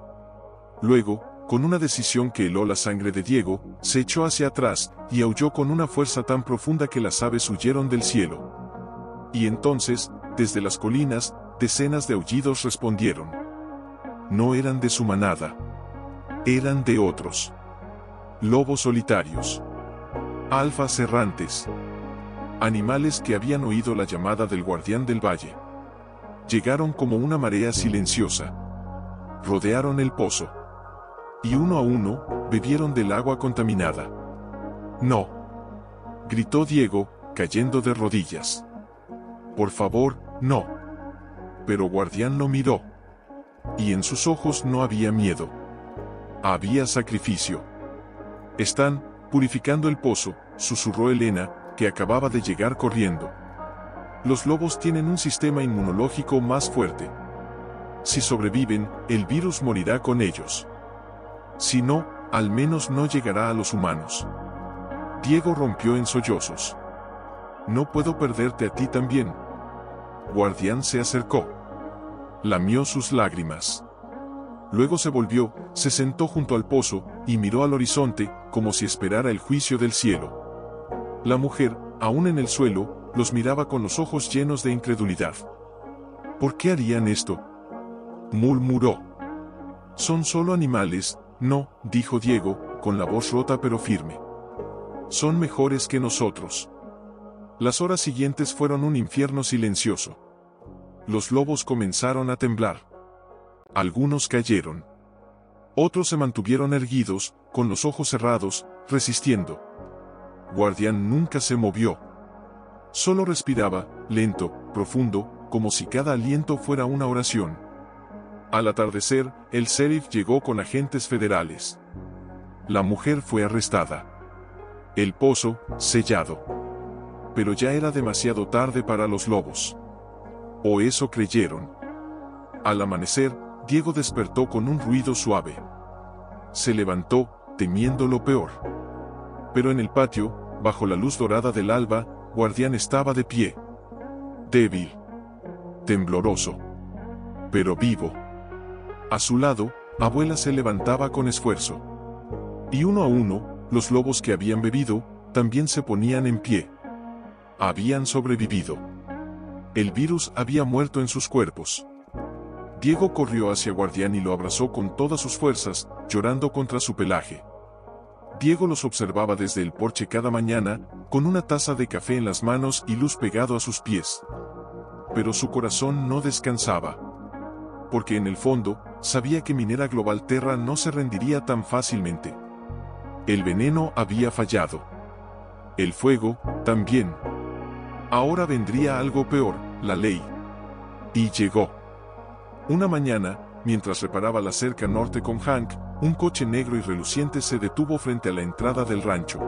A: Luego, con una decisión que heló la sangre de Diego, se echó hacia atrás, y aulló con una fuerza tan profunda que las aves huyeron del cielo. Y entonces, desde las colinas, decenas de aullidos respondieron. No eran de su manada. Eran de otros. Lobos solitarios. Alfas errantes. Animales que habían oído la llamada del guardián del valle. llegaron como una marea silenciosa. Rodearon el pozo. Y uno a uno, bebieron del agua contaminada. «No», gritó Diego, cayendo de rodillas. «Por favor, no». Pero Guardián lo miró. Y en sus ojos no había miedo. Había sacrificio. «Están purificando el pozo», susurró Elena, que acababa de llegar corriendo. «Los lobos tienen un sistema inmunológico más fuerte. Si sobreviven, el virus morirá con ellos. Si no, al menos no llegará a los humanos». Diego rompió en sollozos. «No puedo perderte a ti también». Guardián se acercó. Lamió sus lágrimas. Luego se volvió, se sentó junto al pozo, y miró al horizonte, como si esperara el juicio del cielo. La mujer, aún en el suelo, los miraba con los ojos llenos de incredulidad. «¿Por qué harían esto?», murmuró. «Son solo animales». «No», dijo Diego, con la voz rota pero firme. «Son mejores que nosotros». Las horas siguientes fueron un infierno silencioso. Los lobos comenzaron a temblar. Algunos cayeron. Otros se mantuvieron erguidos, con los ojos cerrados, resistiendo. Guardián nunca se movió. Solo respiraba, lento, profundo, como si cada aliento fuera una oración. Al atardecer, el sheriff llegó con agentes federales. La mujer fue arrestada. El pozo, sellado. Pero ya era demasiado tarde para los lobos. O eso creyeron. Al amanecer, Diego despertó con un ruido suave. Se levantó, temiendo lo peor. Pero en el patio, bajo la luz dorada del alba, Guardián estaba de pie. Débil. Tembloroso. Pero vivo. A su lado, Abuela se levantaba con esfuerzo. Y uno a uno, los lobos que habían bebido, también se ponían en pie. Habían sobrevivido. El virus había muerto en sus cuerpos. Diego corrió hacia Guardián y lo abrazó con todas sus fuerzas, llorando contra su pelaje. Diego los observaba desde el porche cada mañana, con una taza de café en las manos y luz pegado a sus pies. Pero su corazón no descansaba. Porque en el fondo, sabía que Minera Global Terra no se rendiría tan fácilmente. El veneno había fallado. El fuego, también. Ahora vendría algo peor, la ley. Y llegó. Una mañana, mientras reparaba la cerca norte con Hank, un coche negro y reluciente se detuvo frente a la entrada del rancho.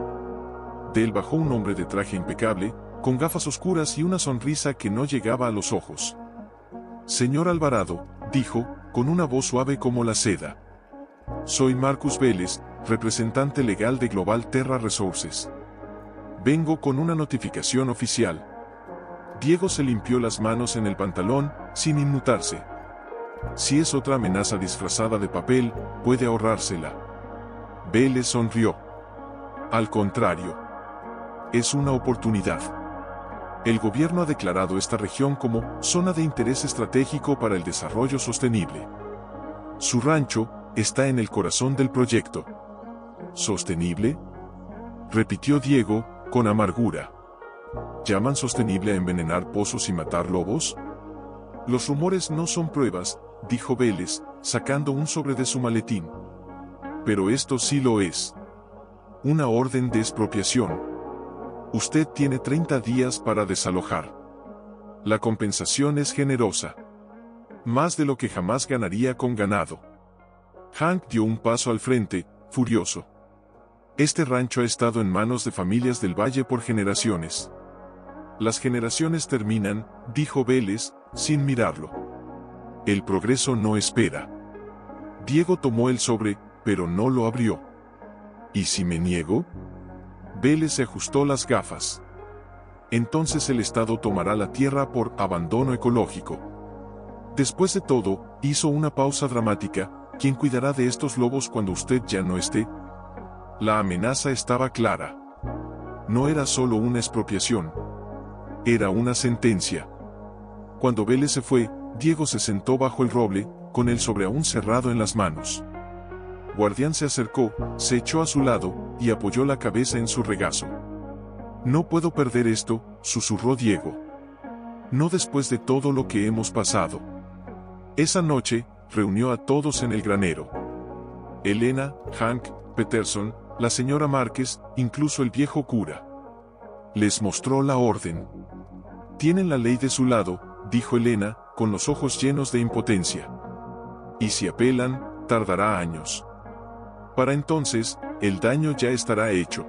A: De él bajó un hombre de traje impecable, con gafas oscuras y una sonrisa que no llegaba a los ojos. «Señor Alvarado», dijo, con una voz suave como la seda. «Soy Marcus Vélez, representante legal de Global Terra Resources. Vengo con una notificación oficial». Diego se limpió las manos en el pantalón, sin inmutarse. Si es otra amenaza disfrazada de papel, puede ahorrársela. Vélez sonrió. Al contrario. Es una oportunidad. El gobierno ha declarado esta región como zona de interés estratégico para el desarrollo sostenible. Su rancho está en el corazón del proyecto. ¿Sostenible?, repitió Diego, con amargura. ¿Llaman sostenible a envenenar pozos y matar lobos? Los rumores no son pruebas, dijo Vélez, sacando un sobre de su maletín. Pero esto sí lo es. Una orden de expropiación. Usted tiene 30 días para desalojar. La compensación es generosa. Más de lo que jamás ganaría con ganado. Hank dio un paso al frente, furioso. Este rancho ha estado en manos de familias del valle por generaciones. Las generaciones terminan, dijo Vélez, sin mirarlo. El progreso no espera. Diego tomó el sobre, pero no lo abrió. ¿Y si me niego? Vélez se ajustó las gafas. Entonces el Estado tomará la tierra por abandono ecológico. Después de todo, hizo una pausa dramática. ¿Quién cuidará de estos lobos cuando usted ya no esté? La amenaza estaba clara. No era solo una expropiación. Era una sentencia. Cuando Vélez se fue, Diego se sentó bajo el roble, con el sobre aún cerrado en las manos. Guardián se acercó, se echó a su lado, y apoyó la cabeza en su regazo. «No puedo perder esto», susurró Diego. No después de todo lo que hemos pasado. Esa noche, reunió a todos en el granero. Elena, Hank, Peterson, la señora Márquez, incluso el viejo cura. Les mostró la orden. Tienen la ley de su lado, dijo Elena, con los ojos llenos de impotencia. Y si apelan, tardará años. Para entonces, el daño ya estará hecho.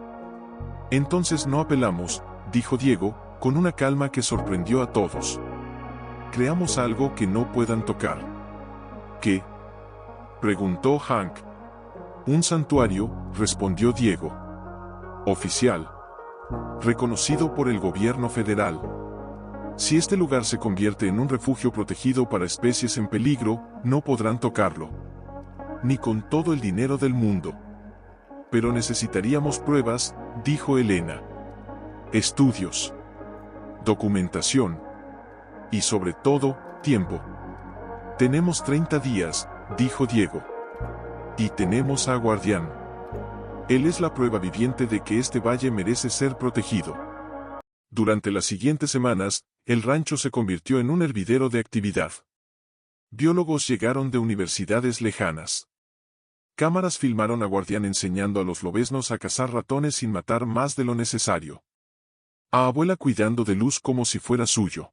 A: Entonces no apelamos, dijo Diego, con una calma que sorprendió a todos. Creamos algo que no puedan tocar. ¿Qué? Preguntó Hank. Un santuario, respondió Diego. Oficial. Reconocido por el gobierno federal. Si este lugar se convierte en un refugio protegido para especies en peligro, no podrán tocarlo. Ni con todo el dinero del mundo. Pero necesitaríamos pruebas, dijo Elena. Estudios. Documentación. Y sobre todo, tiempo. Tenemos 30 días, dijo Diego. Y tenemos a Guardián. Él es la prueba viviente de que este valle merece ser protegido. Durante las siguientes semanas, el rancho se convirtió en un hervidero de actividad. Biólogos llegaron de universidades lejanas. Cámaras filmaron a Guardián enseñando a los lobeznos a cazar ratones sin matar más de lo necesario. A abuela cuidando de Luz como si fuera suyo.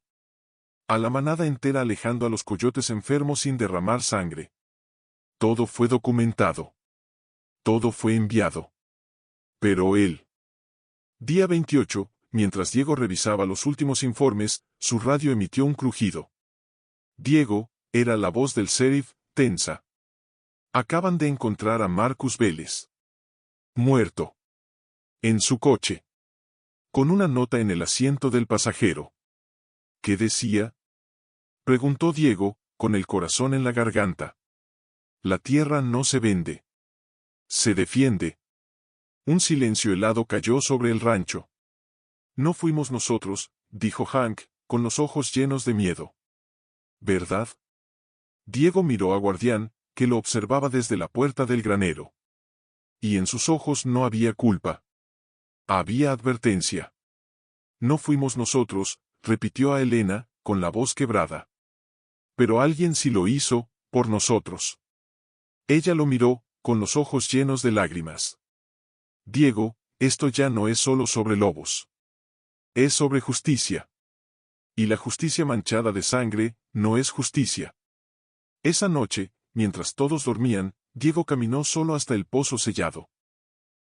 A: A la manada entera alejando a los coyotes enfermos sin derramar sangre. Todo fue documentado. Todo fue enviado. Pero él. Día 28, mientras Diego revisaba los últimos informes, su radio emitió un crujido. Diego, era la voz del sheriff, tensa. Acaban de encontrar a Marcus Vélez. Muerto. En su coche. Con una nota en el asiento del pasajero. ¿Qué decía? Preguntó Diego, con el corazón en la garganta. La tierra no se vende. Se defiende. Un silencio helado cayó sobre el rancho. No fuimos nosotros, dijo Hank, con los ojos llenos de miedo. ¿Verdad? Diego miró a Guardián, que lo observaba desde la puerta del granero. Y en sus ojos no había culpa. Había advertencia. No fuimos nosotros, repitió a Elena, con la voz quebrada. Pero alguien sí lo hizo, por nosotros. Ella lo miró, con los ojos llenos de lágrimas. Diego, esto ya no es solo sobre lobos. Es sobre justicia. Y la justicia manchada de sangre, no es justicia. Esa noche, mientras todos dormían, Diego caminó solo hasta el pozo sellado.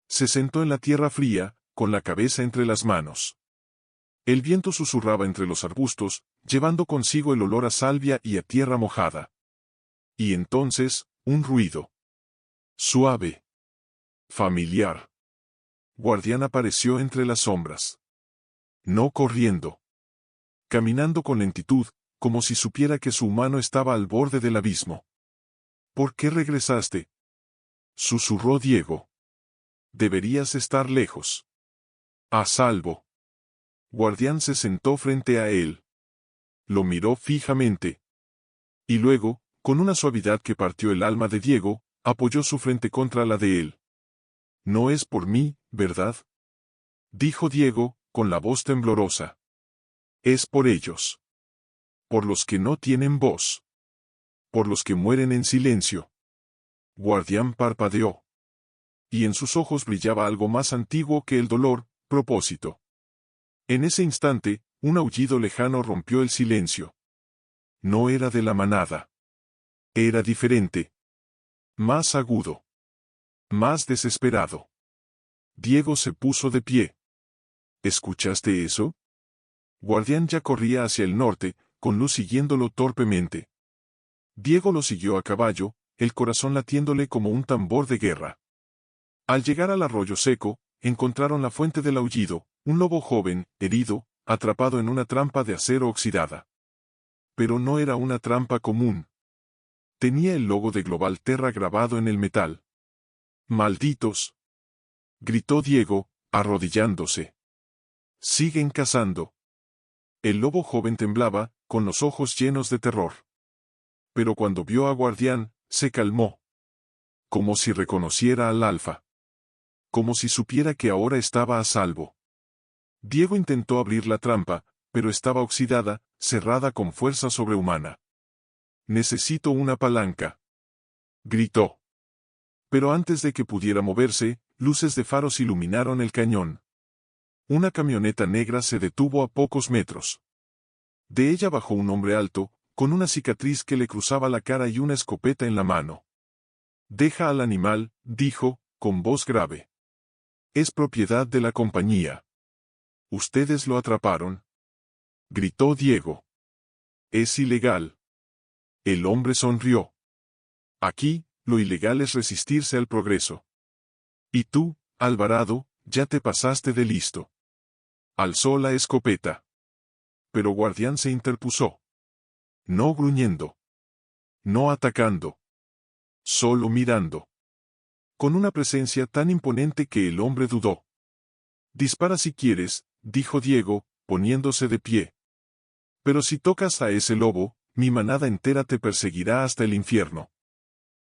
A: Se sentó en la tierra fría, con la cabeza entre las manos. El viento susurraba entre los arbustos, llevando consigo el olor a salvia y a tierra mojada. Y entonces, un ruido. Suave. Familiar. Guardián apareció entre las sombras. No corriendo. Caminando con lentitud, como si supiera que su humano estaba al borde del abismo. ¿Por qué regresaste? Susurró Diego. Deberías estar lejos. A salvo. Guardián se sentó frente a él. Lo miró fijamente. Y luego, con una suavidad que partió el alma de Diego, apoyó su frente contra la de él. No es por mí, ¿verdad? Dijo Diego, con la voz temblorosa. Es por ellos. Por los que no tienen voz. Por los que mueren en silencio. Guardián parpadeó. Y en sus ojos brillaba algo más antiguo que el dolor, propósito. En ese instante, un aullido lejano rompió el silencio. No era de la manada. Era diferente. Más agudo. Más desesperado. Diego se puso de pie. ¿Escuchaste eso? Guardián ya corría hacia el norte, con Luz siguiéndolo torpemente. Diego lo siguió a caballo, el corazón latiéndole como un tambor de guerra. Al llegar al arroyo seco, encontraron la fuente del aullido, un lobo joven, herido, atrapado en una trampa de acero oxidada. Pero no era una trampa común. Tenía el logo de Global Terra grabado en el metal. ¡Malditos! Gritó Diego, arrodillándose. Siguen cazando. El lobo joven temblaba, con los ojos llenos de terror. Pero cuando vio a Guardián, se calmó. Como si reconociera al alfa. Como si supiera que ahora estaba a salvo. Diego intentó abrir la trampa, pero estaba oxidada, cerrada con fuerza sobrehumana. «Necesito una palanca», gritó. Pero antes de que pudiera moverse, luces de faros iluminaron el cañón. Una camioneta negra se detuvo a pocos metros. De ella bajó un hombre alto, con una cicatriz que le cruzaba la cara y una escopeta en la mano. «Deja al animal», dijo, con voz grave. «Es propiedad de la compañía». «¿Ustedes lo atraparon?», gritó Diego. «Es ilegal». El hombre sonrió. «Aquí, lo ilegal es resistirse al progreso. Y tú, Alvarado, ya te pasaste de listo». Alzó la escopeta. Pero Guardián se interpuso. No gruñendo. No atacando. Solo mirando. Con una presencia tan imponente que el hombre dudó. «Dispara si quieres», dijo Diego, poniéndose de pie. «Pero si tocas a ese lobo, mi manada entera te perseguirá hasta el infierno.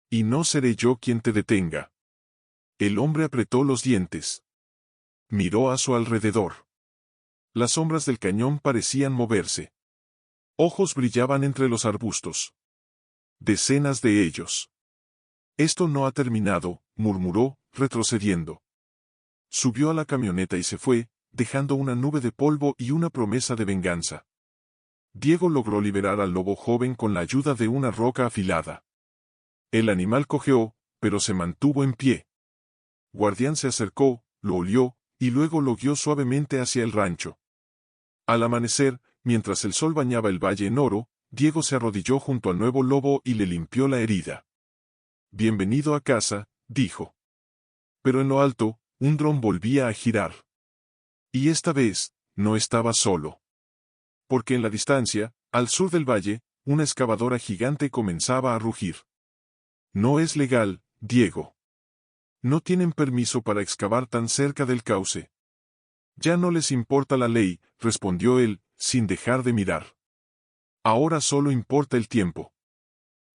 A: Y no seré yo quien te detenga». El hombre apretó los dientes. Miró a su alrededor. Las sombras del cañón parecían moverse. Ojos brillaban entre los arbustos. Decenas de ellos. «Esto no ha terminado», murmuró, retrocediendo. Subió a la camioneta y se fue, dejando una nube de polvo y una promesa de venganza. Diego logró liberar al lobo joven con la ayuda de una roca afilada. El animal cojeó, pero se mantuvo en pie. Guardián se acercó, lo olió, y luego lo guió suavemente hacia el rancho. Al amanecer, mientras el sol bañaba el valle en oro, Diego se arrodilló junto al nuevo lobo y le limpió la herida. «Bienvenido a casa», dijo. Pero en lo alto, un dron volvía a girar. Y esta vez, no estaba solo. Porque en la distancia, al sur del valle, una excavadora gigante comenzaba a rugir. «No es legal, Diego. No tienen permiso para excavar tan cerca del cauce». «Ya no les importa la ley», respondió él, sin dejar de mirar. «Ahora solo importa el tiempo».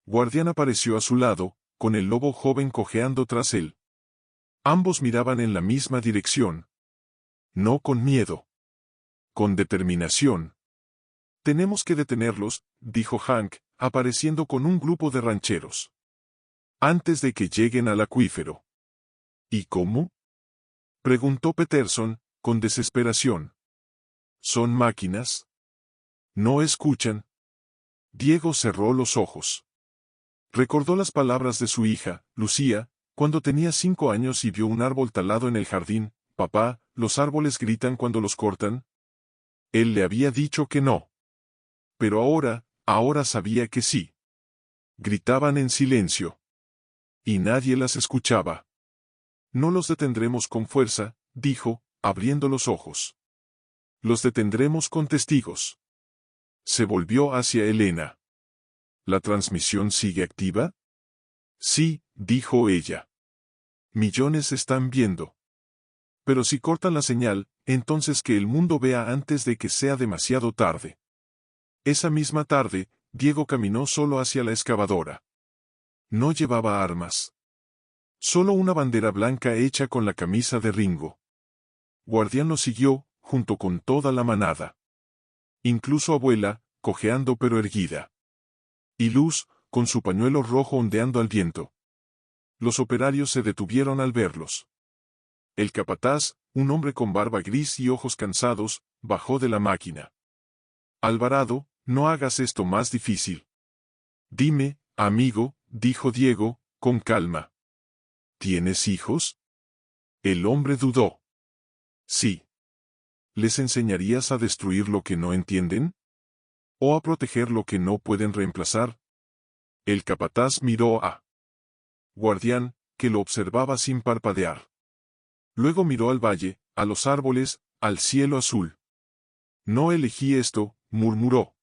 A: Guardián apareció a su lado, con el lobo joven cojeando tras él. Ambos miraban en la misma dirección. No con miedo. Con determinación. «Tenemos que detenerlos», dijo Hank, apareciendo con un grupo de rancheros. «Antes de que lleguen al acuífero». «¿Y cómo?», preguntó Peterson, con desesperación. «¿Son máquinas? ¿No escuchan?». Diego cerró los ojos. Recordó las palabras de su hija, Lucía, cuando tenía 5 años y vio un árbol talado en el jardín. «Papá, ¿los árboles gritan cuando los cortan?». Él le había dicho que no. Pero ahora sabía que sí. Gritaban en silencio. Y nadie las escuchaba. «No los detendremos con fuerza», dijo, abriendo los ojos. «Los detendremos con testigos». Se volvió hacia Elena. «¿La transmisión sigue activa?». «Sí», dijo ella. «Millones están viendo». «Pero si cortan la señal, entonces que el mundo vea antes de que sea demasiado tarde». Esa misma tarde, Diego caminó solo hacia la excavadora. No llevaba armas. Solo una bandera blanca hecha con la camisa de Ringo. Guardián lo siguió, junto con toda la manada. Incluso Abuela, cojeando pero erguida. Y Luz, con su pañuelo rojo ondeando al viento. Los operarios se detuvieron al verlos. El capataz, un hombre con barba gris y ojos cansados, bajó de la máquina. «Alvarado, no hagas esto más difícil». «Dime, amigo», dijo Diego, con calma. «¿Tienes hijos?». El hombre dudó. «Sí». «¿Les enseñarías a destruir lo que no entienden? ¿O a proteger lo que no pueden reemplazar?». El capataz miró a Guardián, que lo observaba sin parpadear. Luego miró al valle, a los árboles, al cielo azul. «No elegí esto», murmuró.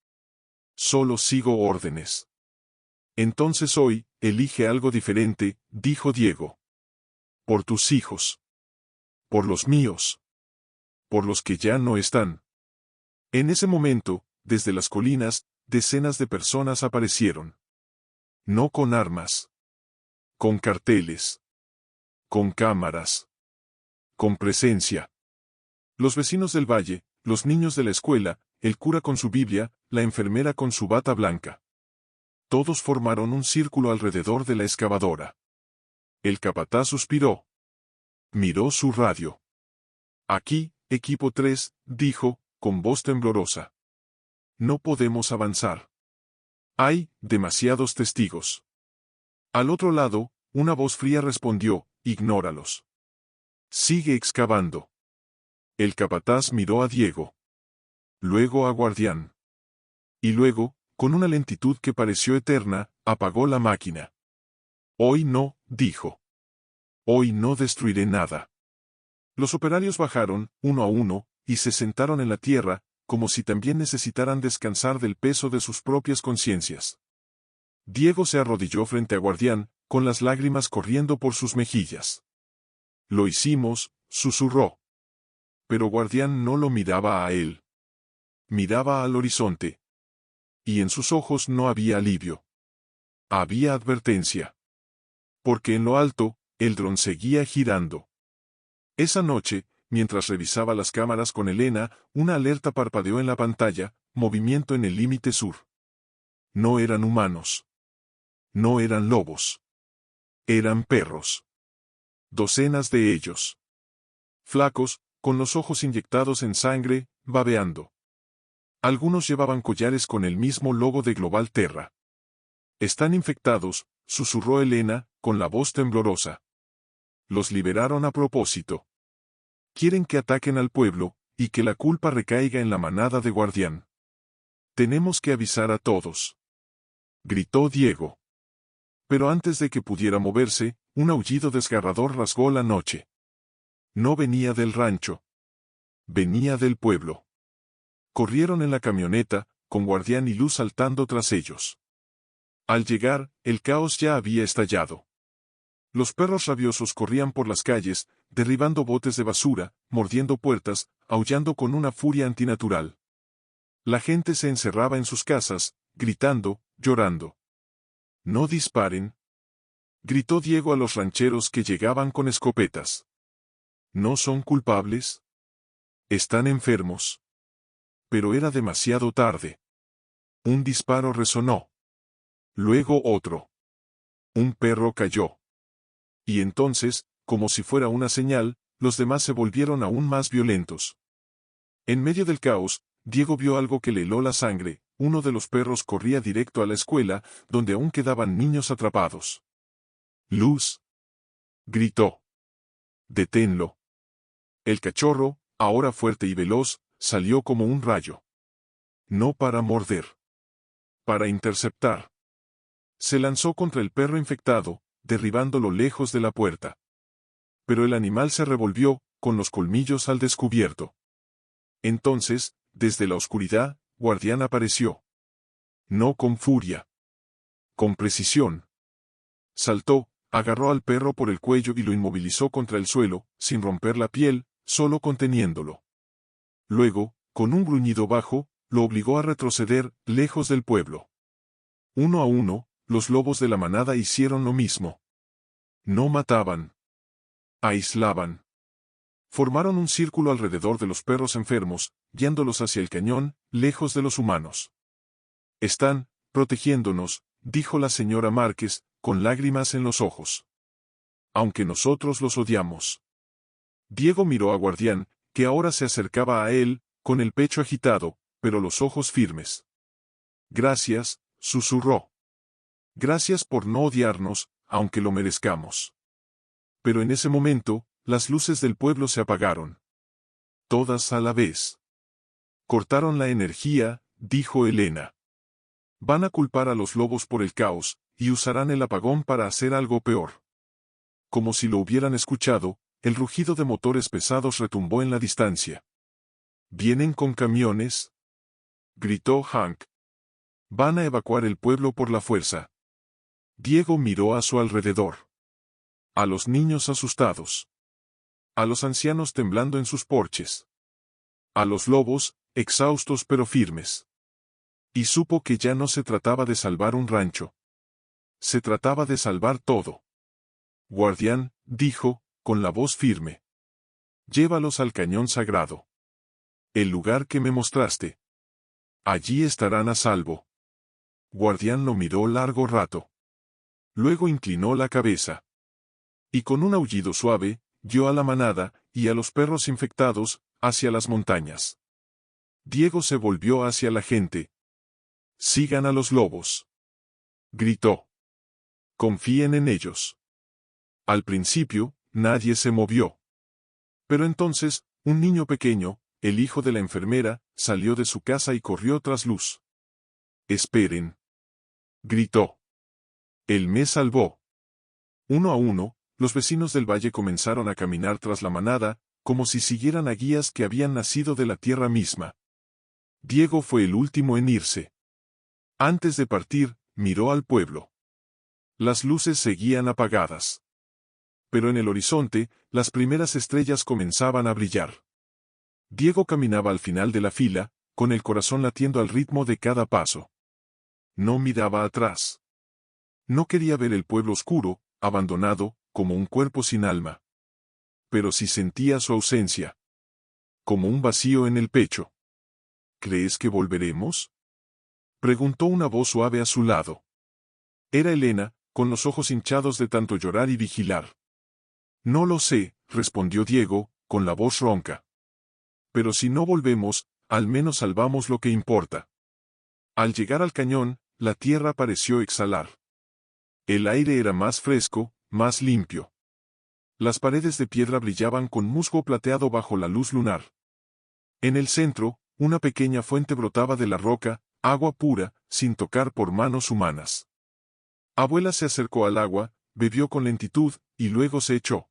A: «Solo sigo órdenes». «Entonces hoy, elige algo diferente», dijo Diego. «Por tus hijos. Por los míos. Por los que ya no están». En ese momento, desde las colinas, decenas de personas aparecieron. No con armas. Con carteles. Con cámaras. Con presencia. Los vecinos del valle, los niños de la escuela, el cura con su Biblia, la enfermera con su bata blanca. Todos formaron un círculo alrededor de la excavadora. El capataz suspiró. Miró su radio. Aquí, equipo 3, dijo, con voz temblorosa. No podemos avanzar. Hay demasiados testigos. Al otro lado, una voz fría respondió, ignóralos. Sigue excavando. El capataz miró a Diego. Luego a Guardián. Y luego, con una lentitud que pareció eterna, apagó la máquina. Hoy no, dijo. Hoy no destruiré nada. Los operarios bajaron, uno a uno, y se sentaron en la tierra, como si también necesitaran descansar del peso de sus propias conciencias. Diego se arrodilló frente a Guardián, con las lágrimas corriendo por sus mejillas. Lo hicimos, susurró. Pero Guardián no lo miraba a él. Miraba al horizonte. Y en sus ojos no había alivio. Había advertencia. Porque en lo alto, el dron seguía girando. Esa noche, mientras revisaba las cámaras con Elena, una alerta parpadeó en la pantalla, movimiento en el límite sur. No eran humanos. No eran lobos. Eran perros. Docenas de ellos. Flacos, con los ojos inyectados en sangre, babeando. Algunos llevaban collares con el mismo logo de Global Terra. Están infectados, susurró Elena, con la voz temblorosa. Los liberaron a propósito. Quieren que ataquen al pueblo, y que la culpa recaiga en la manada de Guardián. Tenemos que avisar a todos. Gritó Diego. Pero antes de que pudiera moverse, un aullido desgarrador rasgó la noche. No venía del rancho. Venía del pueblo. Corrieron en la camioneta, con Guardián y Luz saltando tras ellos. Al llegar, el caos ya había estallado. Los perros rabiosos corrían por las calles, derribando botes de basura, mordiendo puertas, aullando con una furia antinatural. La gente se encerraba en sus casas, gritando, llorando. «No disparen», gritó Diego a los rancheros que llegaban con escopetas. «¿No son culpables? Están enfermos». Pero era demasiado tarde. Un disparo resonó. Luego otro. Un perro cayó. Y entonces, como si fuera una señal, los demás se volvieron aún más violentos. En medio del caos, Diego vio algo que le heló la sangre. Uno de los perros corría directo a la escuela, donde aún quedaban niños atrapados. «Luz», gritó. «Deténlo». El cachorro, ahora fuerte y veloz, salió como un rayo. No para morder. Para interceptar. Se lanzó contra el perro infectado, derribándolo lejos de la puerta. Pero el animal se revolvió, con los colmillos al descubierto. Entonces, desde la oscuridad, Guardián apareció. No con furia. Con precisión. Saltó, agarró al perro por el cuello y lo inmovilizó contra el suelo, sin romper la piel, solo conteniéndolo. Luego, con un gruñido bajo, lo obligó a retroceder, lejos del pueblo. Uno a uno, los lobos de la manada hicieron lo mismo. No mataban. Aislaban. Formaron un círculo alrededor de los perros enfermos, guiándolos hacia el cañón, lejos de los humanos. «Están protegiéndonos», dijo la señora Márquez, con lágrimas en los ojos. «Aunque nosotros los odiamos». Diego miró a Guardián, que ahora se acercaba a él, con el pecho agitado, pero los ojos firmes. «Gracias», susurró. «Gracias por no odiarnos, aunque lo merezcamos». Pero en ese momento, las luces del pueblo se apagaron. Todas a la vez. «Cortaron la energía», dijo Elena. «Van a culpar a los lobos por el caos, y usarán el apagón para hacer algo peor». Como si lo hubieran escuchado, el rugido de motores pesados retumbó en la distancia. «¿Vienen con camiones?», gritó Hank. «Van a evacuar el pueblo por la fuerza». Diego miró a su alrededor. A los niños asustados. A los ancianos temblando en sus porches. A los lobos, exhaustos pero firmes. Y supo que ya no se trataba de salvar un rancho. Se trataba de salvar todo. «Guardián», dijo, con la voz firme. «Llévalos al cañón sagrado. El lugar que me mostraste». Allí estarán a salvo. Guardián lo miró largo rato. Luego inclinó la cabeza. Y con un aullido suave, guió a la manada, y a los perros infectados, hacia las montañas. Diego se volvió hacia la gente. «Sigan a los lobos», gritó. «Confíen en ellos». Al principio, nadie se movió. Pero entonces, un niño pequeño, el hijo de la enfermera, salió de su casa y corrió tras Luz. «Esperen», gritó. «Él me salvó». Uno a uno, los vecinos del valle comenzaron a caminar tras la manada, como si siguieran a guías que habían nacido de la tierra misma. Diego fue el último en irse. Antes de partir, miró al pueblo. Las luces seguían apagadas. Pero en el horizonte, las primeras estrellas comenzaban a brillar. Diego caminaba al final de la fila, con el corazón latiendo al ritmo de cada paso. No miraba atrás. No quería ver el pueblo oscuro, abandonado, como un cuerpo sin alma. Pero sí sentía su ausencia. Como un vacío en el pecho. ¿Crees que volveremos?, preguntó una voz suave a su lado. Era Elena, con los ojos hinchados de tanto llorar y vigilar. No lo sé, respondió Diego, con la voz ronca. Pero si no volvemos, al menos salvamos lo que importa. Al llegar al cañón, la tierra pareció exhalar. El aire era más fresco, más limpio. Las paredes de piedra brillaban con musgo plateado bajo la luz lunar. En el centro, una pequeña fuente brotaba de la roca, agua pura, sin tocar por manos humanas. Abuela se acercó al agua, bebió con lentitud, y luego se echó.